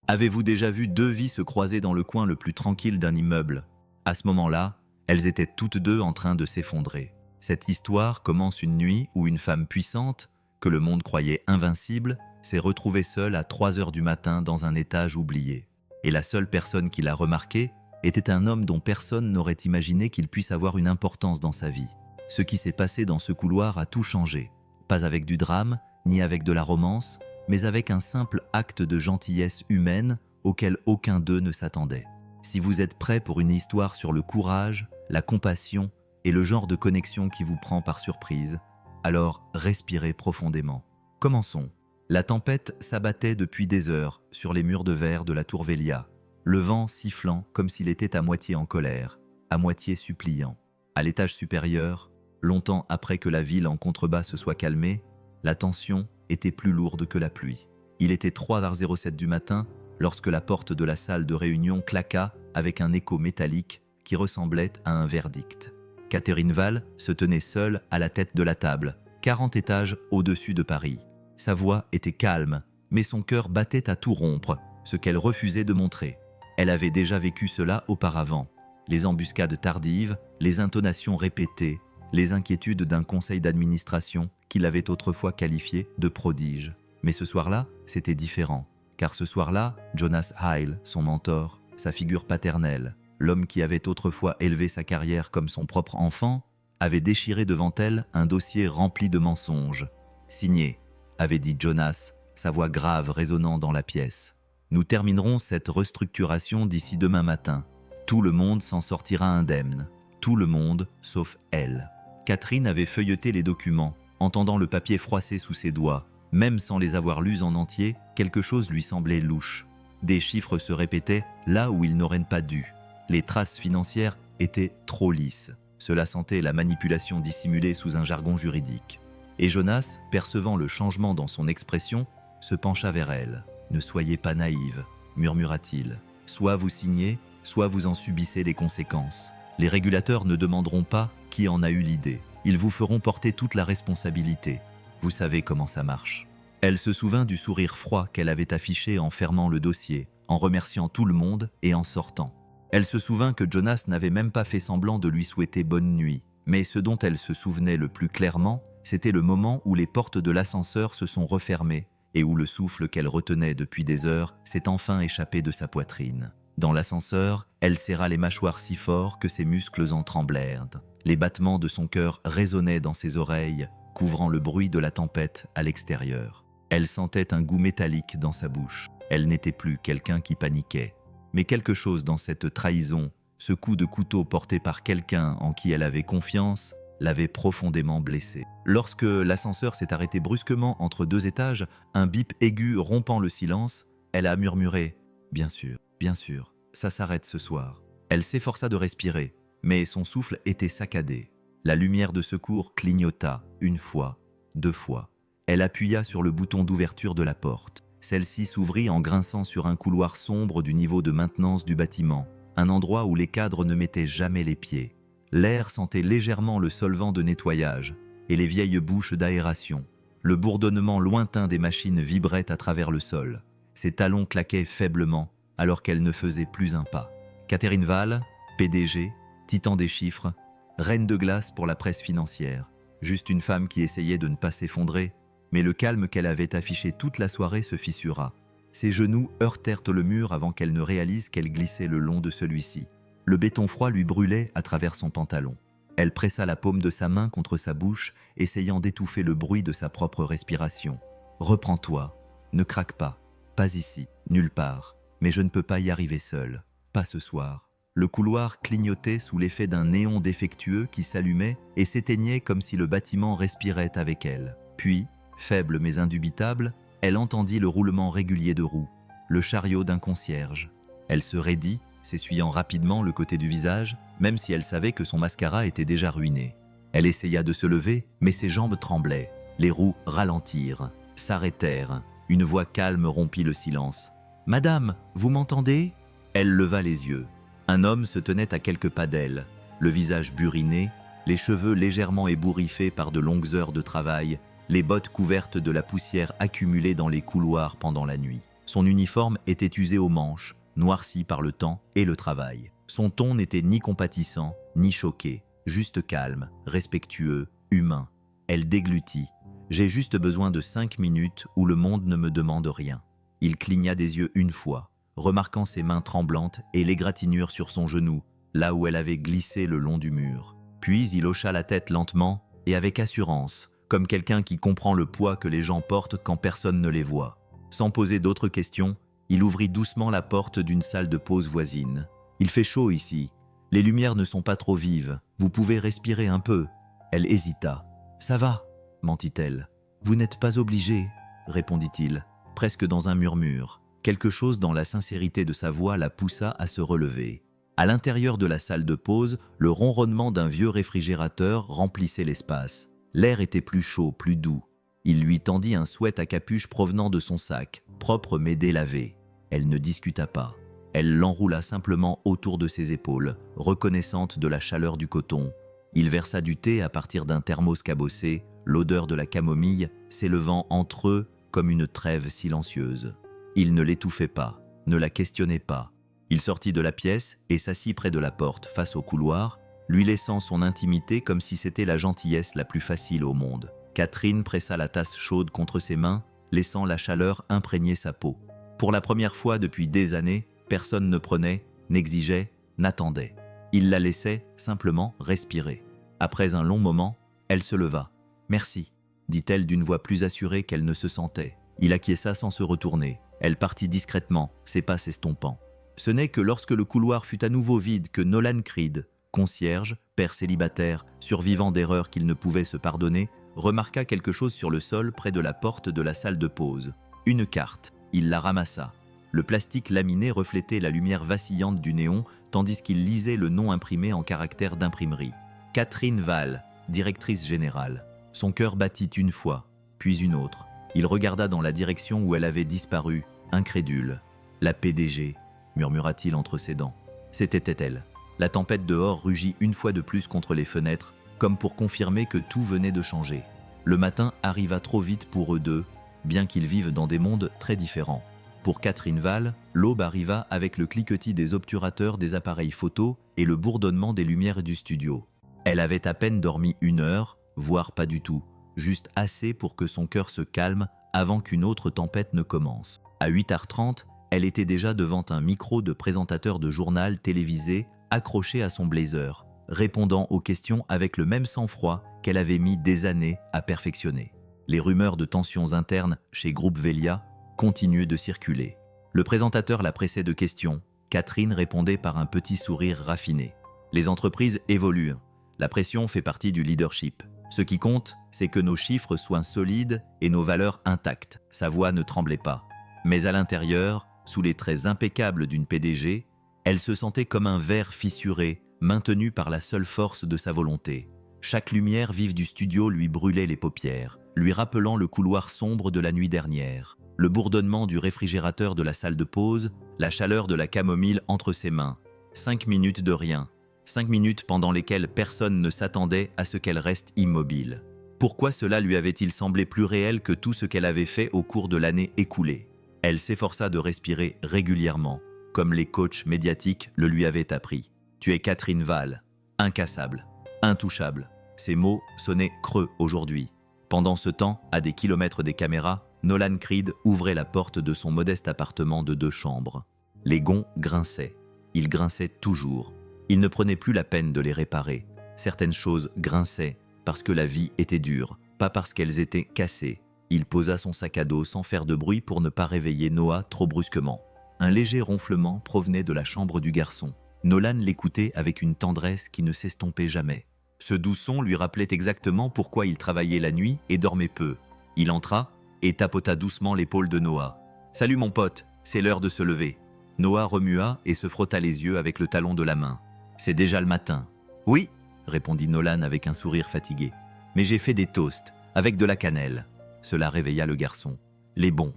Avez-vous déjà vu deux vies se croiser dans le coin le plus tranquille d'un immeuble? À ce moment-là, elles étaient toutes deux en train de s'effondrer. Cette histoire commence une nuit où une femme puissante, que le monde croyait invincible, s'est retrouvée seule à 3 heures du matin dans un étage oublié. Et la seule personne qui l'a remarqué était un homme dont personne n'aurait imaginé qu'il puisse avoir une importance dans sa vie. Ce qui s'est passé dans ce couloir a tout changé. Pas avec du drame, ni avec de la romance, mais avec un simple acte de gentillesse humaine auquel aucun d'eux ne s'attendait. Si vous êtes prêt pour une histoire sur le courage, la compassion et le genre de connexion qui vous prend par surprise, alors respirez profondément. Commençons. La tempête s'abattait depuis des heures sur les murs de verre de la tour Velia, le vent sifflant comme s'il était à moitié en colère, à moitié suppliant. À l'étage supérieur, longtemps après que la ville en contrebas se soit calmée, la tension était plus lourde que la pluie. Il était 3h07 du matin lorsque la porte de la salle de réunion claqua avec un écho métallique qui ressemblait à un verdict. Catherine Val se tenait seule à la tête de la table, 40 étages au-dessus de Paris. Sa voix était calme, mais son cœur battait à tout rompre, ce qu'elle refusait de montrer. Elle avait déjà vécu cela auparavant. Les embuscades tardives, les intonations répétées, les inquiétudes d'un conseil d'administration qu'il avait autrefois qualifié de prodige. Mais ce soir-là, c'était différent. Car ce soir-là, Jonas Hyle, son mentor, sa figure paternelle, l'homme qui avait autrefois élevé sa carrière comme son propre enfant, avait déchiré devant elle un dossier rempli de mensonges. « Signé », avait dit Jonas, sa voix grave résonnant dans la pièce. « Nous terminerons cette restructuration d'ici demain matin. Tout le monde s'en sortira indemne. Tout le monde, sauf elle. » Catherine avait feuilleté les documents, entendant le papier froisser sous ses doigts. Même sans les avoir lus en entier, quelque chose lui semblait louche. Des chiffres se répétaient là où ils n'auraient pas dû. Les traces financières étaient trop lisses. Cela sentait la manipulation dissimulée sous un jargon juridique. Et Jonas, percevant le changement dans son expression, se pencha vers elle. « Ne soyez pas naïve, murmura-t-il. Soit vous signez, soit vous en subissez les conséquences. Les régulateurs ne demanderont pas qui en a eu l'idée. Ils vous feront porter toute la responsabilité. Vous savez comment ça marche. » Elle se souvint du sourire froid qu'elle avait affiché en fermant le dossier, en remerciant tout le monde et en sortant. Elle se souvint que Jonas n'avait même pas fait semblant de lui souhaiter bonne nuit. Mais ce dont elle se souvenait le plus clairement, c'était le moment où les portes de l'ascenseur se sont refermées et où le souffle qu'elle retenait depuis des heures s'est enfin échappé de sa poitrine. Dans l'ascenseur, elle serra les mâchoires si fort que ses muscles en tremblèrent. Les battements de son cœur résonnaient dans ses oreilles, couvrant le bruit de la tempête à l'extérieur. Elle sentait un goût métallique dans sa bouche. Elle n'était plus quelqu'un qui paniquait. Mais quelque chose dans cette trahison, ce coup de couteau porté par quelqu'un en qui elle avait confiance, l'avait profondément blessée. Lorsque l'ascenseur s'est arrêté brusquement entre 2 étages, un bip aigu rompant le silence, elle a murmuré « Bien sûr, ça s'arrête ce soir ». Elle s'efforça de respirer, mais son souffle était saccadé. La lumière de secours clignota 1 fois, 2 fois. Elle appuya sur le bouton d'ouverture de la porte. Celle-ci s'ouvrit en grinçant sur un couloir sombre du niveau de maintenance du bâtiment, un endroit où les cadres ne mettaient jamais les pieds. L'air sentait légèrement le solvant de nettoyage et les vieilles bouches d'aération. Le bourdonnement lointain des machines vibrait à travers le sol. Ses talons claquaient faiblement alors qu'elle ne faisait plus un pas. Catherine Val, PDG, titan des chiffres, reine de glace pour la presse financière. Juste une femme qui essayait de ne pas s'effondrer, mais le calme qu'elle avait affiché toute la soirée se fissura. Ses genoux heurtèrent le mur avant qu'elle ne réalise qu'elle glissait le long de celui-ci. Le béton froid lui brûlait à travers son pantalon. Elle pressa la paume de sa main contre sa bouche, essayant d'étouffer le bruit de sa propre respiration. « Reprends-toi, ne craque pas, pas ici, nulle part, mais je ne peux pas y arriver seule, pas ce soir. » Le couloir clignotait sous l'effet d'un néon défectueux qui s'allumait et s'éteignait comme si le bâtiment respirait avec elle. Puis, faible mais indubitable, elle entendit le roulement régulier de roues, le chariot d'un concierge. Elle se raidit, s'essuyant rapidement le côté du visage, même si elle savait que son mascara était déjà ruiné. Elle essaya de se lever, mais ses jambes tremblaient. Les roues ralentirent, s'arrêtèrent. Une voix calme rompit le silence. « Madame, vous m'entendez » Elle leva les yeux. Un homme se tenait à quelques pas d'elle, le visage buriné, les cheveux légèrement ébouriffés par de longues heures de travail, les bottes couvertes de la poussière accumulée dans les couloirs pendant la nuit. Son uniforme était usé aux manches, noirci par le temps et le travail. Son ton n'était ni compatissant, ni choqué, juste calme, respectueux, humain. Elle déglutit. « J'ai juste besoin de 5 minutes où le monde ne me demande rien. » Il cligna des yeux une fois, remarquant ses mains tremblantes et l'égratignure sur son genou, là où elle avait glissé le long du mur. Puis il hocha la tête lentement et avec assurance, comme quelqu'un qui comprend le poids que les gens portent quand personne ne les voit. Sans poser d'autres questions, il ouvrit doucement la porte d'une salle de pause voisine. « Il fait chaud ici. Les lumières ne sont pas trop vives. Vous pouvez respirer un peu. » Elle hésita. « Ça va, mentit-elle. « Vous n'êtes pas obligé, répondit-il, presque dans un murmure. Quelque chose dans la sincérité de sa voix la poussa à se relever. À l'intérieur de la salle de pause, le ronronnement d'un vieux réfrigérateur remplissait l'espace. L'air était plus chaud, plus doux. Il lui tendit un sweat à capuche provenant de son sac, propre mais délavé. Elle ne discuta pas. Elle l'enroula simplement autour de ses épaules, reconnaissante de la chaleur du coton. Il versa du thé à partir d'un thermos cabossé, l'odeur de la camomille s'élevant entre eux comme une trêve silencieuse. Il ne l'étouffait pas, ne la questionnait pas. Il sortit de la pièce et s'assit près de la porte, face au couloir, lui laissant son intimité comme si c'était la gentillesse la plus facile au monde. Catherine pressa la tasse chaude contre ses mains, laissant la chaleur imprégner sa peau. Pour la première fois depuis des années, personne ne prenait, n'exigeait, n'attendait. Il la laissait simplement respirer. Après un long moment, elle se leva. « Merci », dit-elle d'une voix plus assurée qu'elle ne se sentait. Il acquiesça sans se retourner. Elle partit discrètement, ses pas s'estompant. Ce n'est que lorsque le couloir fut à nouveau vide que Nolan Creed, concierge, père célibataire, survivant d'erreurs qu'il ne pouvait se pardonner, remarqua quelque chose sur le sol près de la porte de la salle de pause. Une carte. Il la ramassa. Le plastique laminé reflétait la lumière vacillante du néon, tandis qu'il lisait le nom imprimé en caractères d'imprimerie. Catherine Val, directrice générale. Son cœur battit une fois, puis une autre. Il regarda dans la direction où elle avait disparu, incrédule. « La PDG », murmura-t-il entre ses dents. C'était elle. La tempête dehors rugit une fois de plus contre les fenêtres, comme pour confirmer que tout venait de changer. Le matin arriva trop vite pour eux deux, bien qu'ils vivent dans des mondes très différents. Pour Catherine Val, l'aube arriva avec le cliquetis des obturateurs des appareils photo et le bourdonnement des lumières du studio. Elle avait à peine dormi 1 heure, voire pas du tout, juste assez pour que son cœur se calme avant qu'une autre tempête ne commence. À 8h30, elle était déjà devant un micro de présentateur de journal télévisé accroché à son blazer, répondant aux questions avec le même sang-froid qu'elle avait mis des années à perfectionner. Les rumeurs de tensions internes chez Groupe Velia continuaient de circuler. Le présentateur la pressait de questions. Catherine répondait par un petit sourire raffiné. Les entreprises évoluent. La pression fait partie du leadership. Ce qui compte, c'est que nos chiffres soient solides et nos valeurs intactes. Sa voix ne tremblait pas. Mais à l'intérieur, sous les traits impeccables d'une PDG, elle se sentait comme un verre fissuré, maintenu par la seule force de sa volonté. Chaque lumière vive du studio lui brûlait les paupières, lui rappelant le couloir sombre de la nuit dernière, le bourdonnement du réfrigérateur de la salle de pause, la chaleur de la camomille entre ses mains. 5 minutes de rien. 5 minutes pendant lesquelles personne ne s'attendait à ce qu'elle reste immobile. Pourquoi cela lui avait-il semblé plus réel que tout ce qu'elle avait fait au cours de l'année écoulée? Elle s'efforça de respirer régulièrement, comme les coachs médiatiques le lui avaient appris. « Tu es Catherine Val, incassable, intouchable ». Ces mots sonnaient creux aujourd'hui. Pendant ce temps, à des kilomètres des caméras, Nolan Creed ouvrait la porte de son modeste appartement de 2 chambres. Les gonds grinçaient. Ils grinçaient toujours. Il ne prenait plus la peine de les réparer. Certaines choses grinçaient parce que la vie était dure, pas parce qu'elles étaient cassées. Il posa son sac à dos sans faire de bruit pour ne pas réveiller Noah trop brusquement. Un léger ronflement provenait de la chambre du garçon. Nolan l'écoutait avec une tendresse qui ne s'estompait jamais. Ce doux son lui rappelait exactement pourquoi il travaillait la nuit et dormait peu. Il entra et tapota doucement l'épaule de Noah. « Salut mon pote, c'est l'heure de se lever. » Noah remua et se frotta les yeux avec le talon de la main. « C'est déjà le matin. »« Oui, » répondit Nolan avec un sourire fatigué. « Mais j'ai fait des toasts, avec de la cannelle. » Cela réveilla le garçon. « Les bons,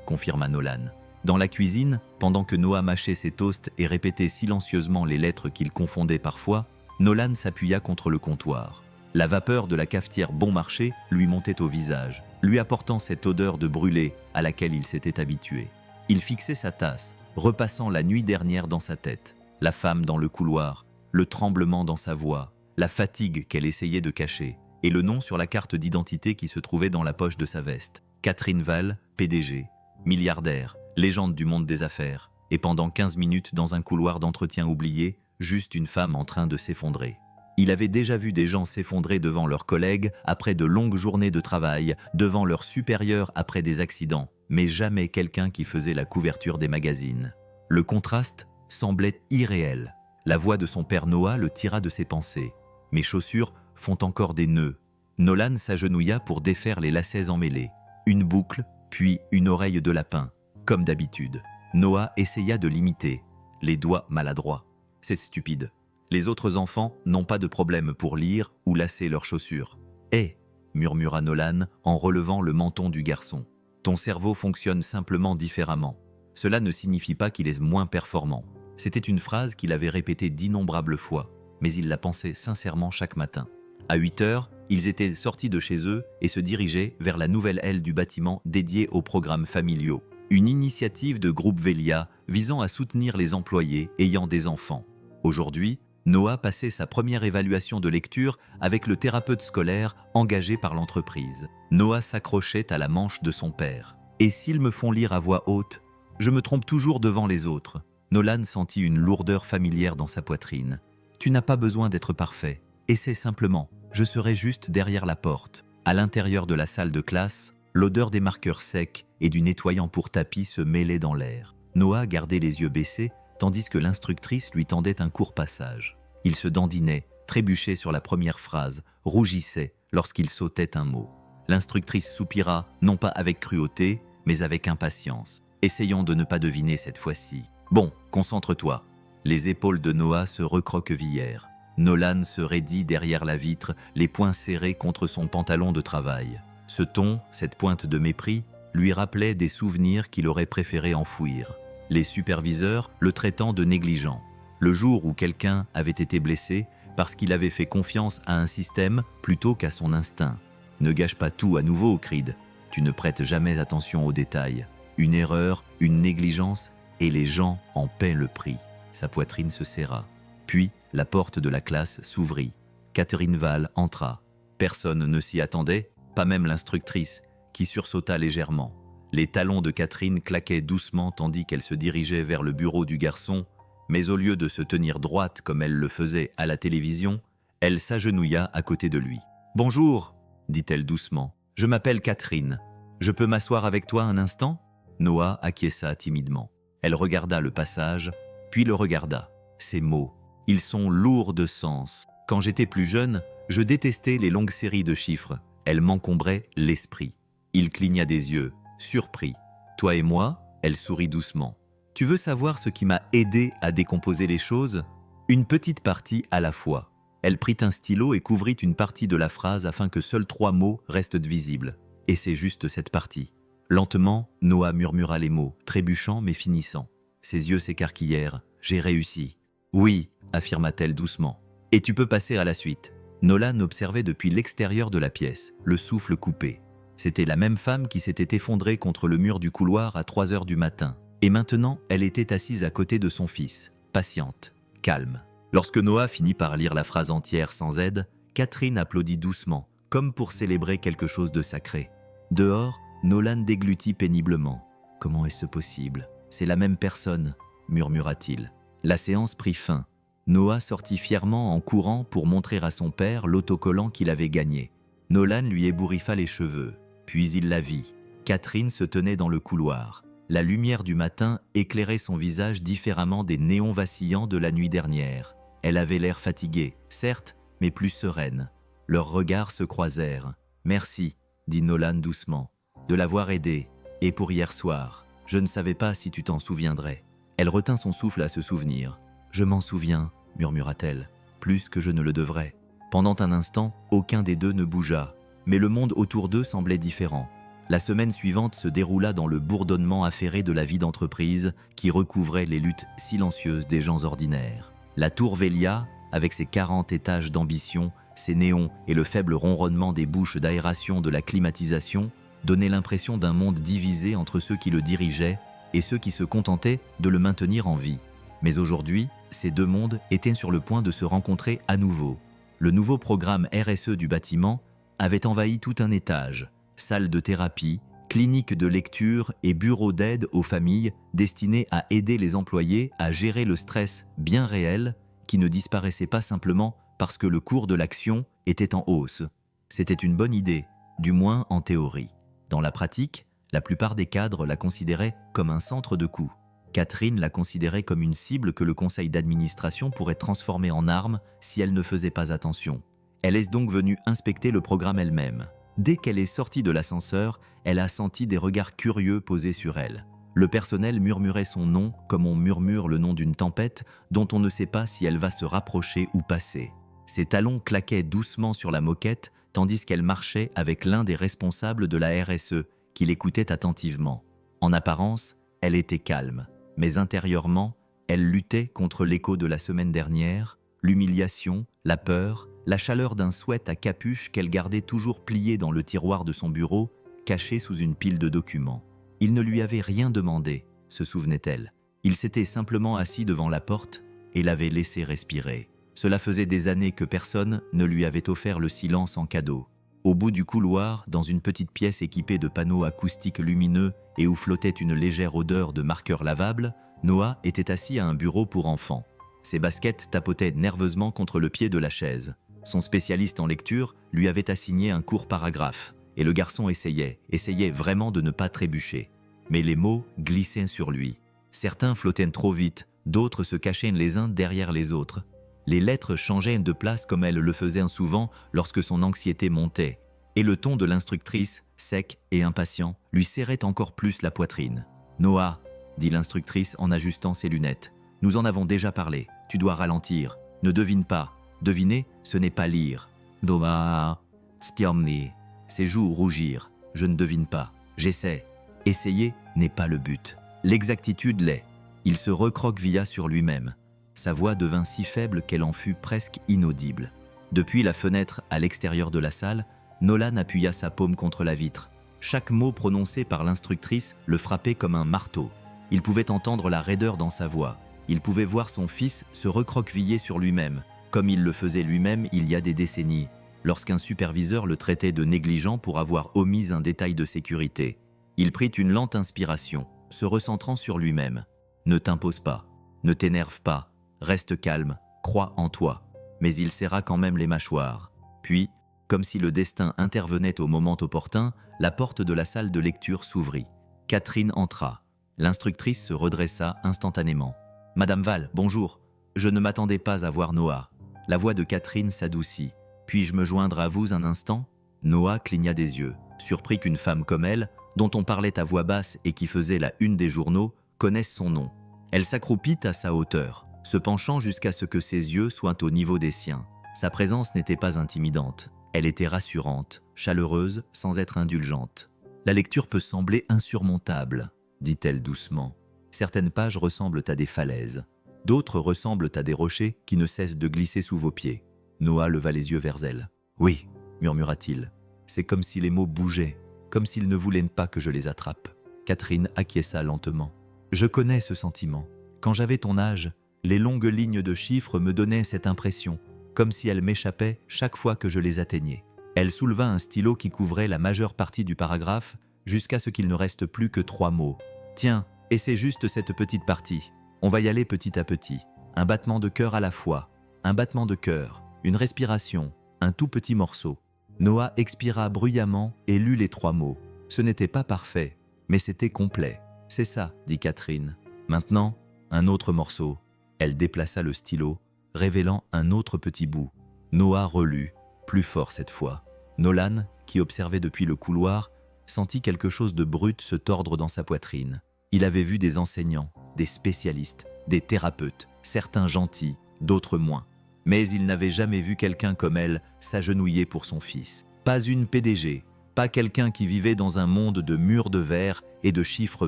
confirma Nolan. Dans la cuisine, pendant que Noah mâchait ses toasts et répétait silencieusement les lettres qu'il confondait parfois, Nolan s'appuya contre le comptoir. La vapeur de la cafetière bon marché lui montait au visage, lui apportant cette odeur de brûlé à laquelle il s'était habitué. Il fixait sa tasse, repassant la nuit dernière dans sa tête, la femme dans le couloir, le tremblement dans sa voix, la fatigue qu'elle essayait de cacher, et le nom sur la carte d'identité qui se trouvait dans la poche de sa veste. Catherine Val, PDG, milliardaire, légende du monde des affaires, et pendant 15 minutes dans un couloir d'entretien oublié, juste une femme en train de s'effondrer. Il avait déjà vu des gens s'effondrer devant leurs collègues après de longues journées de travail, devant leurs supérieurs après des accidents, mais jamais quelqu'un qui faisait la couverture des magazines. Le contraste semblait irréel. La voix de son père Noah le tira de ses pensées. Mes chaussures font encore des nœuds. Nolan s'agenouilla pour défaire les lacets emmêlés. Une boucle, puis une oreille de lapin. Comme d'habitude, Noah essaya de l'imiter, les doigts maladroits. C'est stupide. Les autres enfants n'ont pas de problème pour lire ou lasser leurs chaussures. « Hé !» murmura Nolan en relevant le menton du garçon. « Ton cerveau fonctionne simplement différemment. Cela ne signifie pas qu'il est moins performant. » C'était une phrase qu'il avait répétée d'innombrables fois, mais il la pensait sincèrement chaque matin. À 8 heures, ils étaient sortis de chez eux et se dirigeaient vers la nouvelle aile du bâtiment dédiée aux programmes familiaux. Une initiative de groupe Velia visant à soutenir les employés ayant des enfants. Aujourd'hui, Noah passait sa première évaluation de lecture avec le thérapeute scolaire engagé par l'entreprise. Noah s'accrochait à la manche de son père. « Et s'ils me font lire à voix haute, je me trompe toujours devant les autres. » Nolan sentit une lourdeur familière dans sa poitrine. « Tu n'as pas besoin d'être parfait. Essaie simplement. Je serai juste derrière la porte. » À l'intérieur de la salle de classe, l'odeur des marqueurs secs et du nettoyant pour tapis se mêlait dans l'air. Noah gardait les yeux baissés, tandis que l'instructrice lui tendait un court passage. Il se dandinait, trébuchait sur la première phrase, rougissait lorsqu'il sautait un mot. L'instructrice soupira, non pas avec cruauté, mais avec impatience. « Essayons de ne pas deviner cette fois-ci. Bon, concentre-toi. » Les épaules de Noah se recroquevillèrent. Nolan se raidit derrière la vitre, les poings serrés contre son pantalon de travail. Ce ton, cette pointe de mépris, lui rappelait des souvenirs qu'il aurait préféré enfouir. Les superviseurs le traitant de négligent. Le jour où quelqu'un avait été blessé parce qu'il avait fait confiance à un système plutôt qu'à son instinct. Ne gâche pas tout à nouveau, Creed. Tu ne prêtes jamais attention aux détails. Une erreur, une négligence, et les gens en paient le prix. Sa poitrine se serra. Puis, la porte de la classe s'ouvrit. Catherine Val entra. Personne ne s'y attendait, pas même l'instructrice, qui sursauta légèrement. Les talons de Catherine claquaient doucement tandis qu'elle se dirigeait vers le bureau du garçon, mais au lieu de se tenir droite comme elle le faisait à la télévision, elle s'agenouilla à côté de lui. « Bonjour », dit-elle doucement. « Je m'appelle Catherine. Je peux m'asseoir avec toi un instant ?» Noah acquiesça timidement. Elle regarda le passage, puis le regarda. Ces mots, ils sont lourds de sens. Quand j'étais plus jeune, je détestais les longues séries de chiffres. Elles m'encombraient l'esprit. Il cligna des yeux, surpris. « Toi et moi ?» Elle sourit doucement. « Tu veux savoir ce qui m'a aidé à décomposer les choses ? Une petite partie à la fois. » Elle prit un stylo et couvrit une partie de la phrase afin que seuls 3 mots restent visibles. Et c'est juste cette partie. Lentement, Noah murmura les mots, trébuchant mais finissant. Ses yeux s'écarquillèrent. « J'ai réussi. »« Oui, » affirma-t-elle doucement. « Et tu peux passer à la suite. » Nolan observait depuis l'extérieur de la pièce, le souffle coupé. C'était la même femme qui s'était effondrée contre le mur du couloir à 3 heures du matin. Et maintenant, elle était assise à côté de son fils, patiente, calme. Lorsque Noah finit par lire la phrase entière sans aide, Catherine applaudit doucement, comme pour célébrer quelque chose de sacré. Dehors, Nolan déglutit péniblement. « Comment est-ce possible ? C'est la même personne », murmura-t-il. La séance prit fin. Noah sortit fièrement en courant pour montrer à son père l'autocollant qu'il avait gagné. Nolan lui ébouriffa les cheveux, puis il la vit. Catherine se tenait dans le couloir. La lumière du matin éclairait son visage différemment des néons vacillants de la nuit dernière. Elle avait l'air fatiguée, certes, mais plus sereine. Leurs regards se croisèrent. « Merci », dit Nolan doucement, « de l'avoir aidée. Et pour hier soir, je ne savais pas si tu t'en souviendrais. » Elle retint son souffle à se souvenir. « Je m'en souviens », murmura-t-elle, « plus que je ne le devrais. » Pendant un instant, aucun des deux ne bougea, mais le monde autour d'eux semblait différent. La semaine suivante se déroula dans le bourdonnement affairé de la vie d'entreprise qui recouvrait les luttes silencieuses des gens ordinaires. La tour Velia, avec ses 40 étages d'ambition, Ces néons et le faible ronronnement des bouches d'aération de la climatisation donnaient l'impression d'un monde divisé entre ceux qui le dirigeaient et ceux qui se contentaient de le maintenir en vie. Mais aujourd'hui, ces deux mondes étaient sur le point de se rencontrer à nouveau. Le nouveau programme RSE du bâtiment avait envahi tout un étage, salle de thérapie, clinique de lecture et bureau d'aide aux familles destinés à aider les employés à gérer le stress bien réel qui ne disparaissait pas simplement parce que le cours de l'action était en hausse. C'était une bonne idée, du moins en théorie. Dans la pratique, la plupart des cadres la considéraient comme un centre de coût. Catherine la considérait comme une cible que le conseil d'administration pourrait transformer en arme si elle ne faisait pas attention. Elle est donc venue inspecter le programme elle-même. Dès qu'elle est sortie de l'ascenseur, elle a senti des regards curieux posés sur elle. Le personnel murmurait son nom comme on murmure le nom d'une tempête dont on ne sait pas si elle va se rapprocher ou passer. Ses talons claquaient doucement sur la moquette tandis qu'elle marchait avec l'un des responsables de la RSE qui l'écoutait attentivement. En apparence, elle était calme, mais intérieurement, elle luttait contre l'écho de la semaine dernière, l'humiliation, la peur, la chaleur d'un sweat à capuche qu'elle gardait toujours plié dans le tiroir de son bureau, caché sous une pile de documents. Il ne lui avait rien demandé, se souvenait-elle. Il s'était simplement assis devant la porte et l'avait laissé respirer. Cela faisait des années que personne ne lui avait offert le silence en cadeau. Au bout du couloir, dans une petite pièce équipée de panneaux acoustiques lumineux et où flottait une légère odeur de marqueur lavable, Noah était assis à un bureau pour enfants. Ses baskets tapotaient nerveusement contre le pied de la chaise. Son spécialiste en lecture lui avait assigné un court paragraphe, et le garçon essayait vraiment de ne pas trébucher. Mais les mots glissaient sur lui. Certains flottaient trop vite, d'autres se cachaient les uns derrière les autres. Les lettres changeaient de place comme elle le faisait souvent lorsque son anxiété montait, et le ton de l'instructrice, sec et impatient, lui serrait encore plus la poitrine. « Noah, » dit l'instructrice en ajustant ses lunettes, « nous en avons déjà parlé, tu dois ralentir, ne devine pas. Deviner, ce n'est pas lire. »« Noah, stiamni » Ses joues rougirent. « Je ne devine pas, j'essaie. Essayer n'est pas le but. L'exactitude l'est. » Il se recroquevilla sur lui-même. Sa voix devint si faible qu'elle en fut presque inaudible. Depuis la fenêtre à l'extérieur de la salle, Nolan appuya sa paume contre la vitre. Chaque mot prononcé par l'instructrice le frappait comme un marteau. Il pouvait entendre la raideur dans sa voix. Il pouvait voir son fils se recroqueviller sur lui-même, comme il le faisait lui-même il y a des décennies, lorsqu'un superviseur le traitait de négligent pour avoir omis un détail de sécurité. Il prit une lente inspiration, se recentrant sur lui-même. « Ne t'impose pas, ne t'énerve pas. Reste calme, crois en toi. » Mais il serra quand même les mâchoires. Puis, comme si le destin intervenait au moment opportun, la porte de la salle de lecture s'ouvrit. Catherine entra. L'instructrice se redressa instantanément. « Madame Val, bonjour. Je ne m'attendais pas à voir Noah. » La voix de Catherine s'adoucit. « Puis-je me joindre à vous un instant ?» Noah cligna des yeux, surpris qu'une femme comme elle, dont on parlait à voix basse et qui faisait la une des journaux, connaisse son nom. Elle s'accroupit à sa hauteur, se penchant jusqu'à ce que ses yeux soient au niveau des siens. Sa présence n'était pas intimidante. Elle était rassurante, chaleureuse, sans être indulgente. « La lecture peut sembler insurmontable, » dit-elle doucement. « Certaines pages ressemblent à des falaises. D'autres ressemblent à des rochers qui ne cessent de glisser sous vos pieds. » Noah leva les yeux vers elle. « Oui, » murmura-t-il. « C'est comme si les mots bougeaient, comme s'ils ne voulaient pas que je les attrape. » Catherine acquiesça lentement. « Je connais ce sentiment. Quand j'avais ton âge, les longues lignes de chiffres me donnaient cette impression, comme si elles m'échappaient chaque fois que je les atteignais. » Elle souleva un stylo qui couvrait la majeure partie du paragraphe jusqu'à ce qu'il ne reste plus que 3 mots. « Tiens, et c'est juste cette petite partie. On va y aller petit à petit. Un battement de cœur à la fois. Un battement de cœur, une respiration, un tout petit morceau. » Noah expira bruyamment et lut les 3 mots. Ce n'était pas parfait, mais c'était complet. « C'est ça, » dit Catherine. « Maintenant, un autre morceau. » Elle déplaça le stylo, révélant un autre petit bout. Noah relut, plus fort cette fois. Nolan, qui observait depuis le couloir, sentit quelque chose de brut se tordre dans sa poitrine. Il avait vu des enseignants, des spécialistes, des thérapeutes, certains gentils, d'autres moins. Mais il n'avait jamais vu quelqu'un comme elle s'agenouiller pour son fils. Pas une PDG, pas quelqu'un qui vivait dans un monde de murs de verre et de chiffres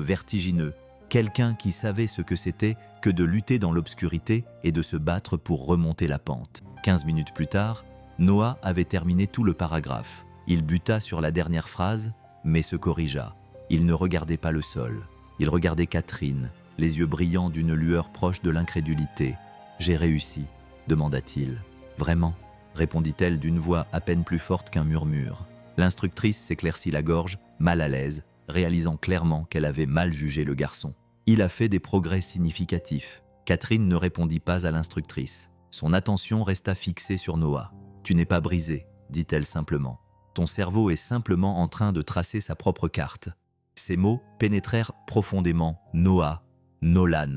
vertigineux. Quelqu'un qui savait ce que c'était que de lutter dans l'obscurité et de se battre pour remonter la pente. 15 minutes plus tard, Noah avait terminé tout le paragraphe. Il buta sur la dernière phrase, mais se corrigea. Il ne regardait pas le sol. Il regardait Catherine, les yeux brillants d'une lueur proche de l'incrédulité. « J'ai réussi », demanda-t-il. « Vraiment ?» répondit-elle d'une voix à peine plus forte qu'un murmure. L'instructrice s'éclaircit la gorge, mal à l'aise, réalisant clairement qu'elle avait mal jugé le garçon. Il a fait des progrès significatifs. Catherine ne répondit pas à l'instructrice. Son attention resta fixée sur Noah. « Tu n'es pas brisé », dit-elle simplement. « Ton cerveau est simplement en train de tracer sa propre carte. » Ces mots pénétrèrent profondément Noah, Nolan,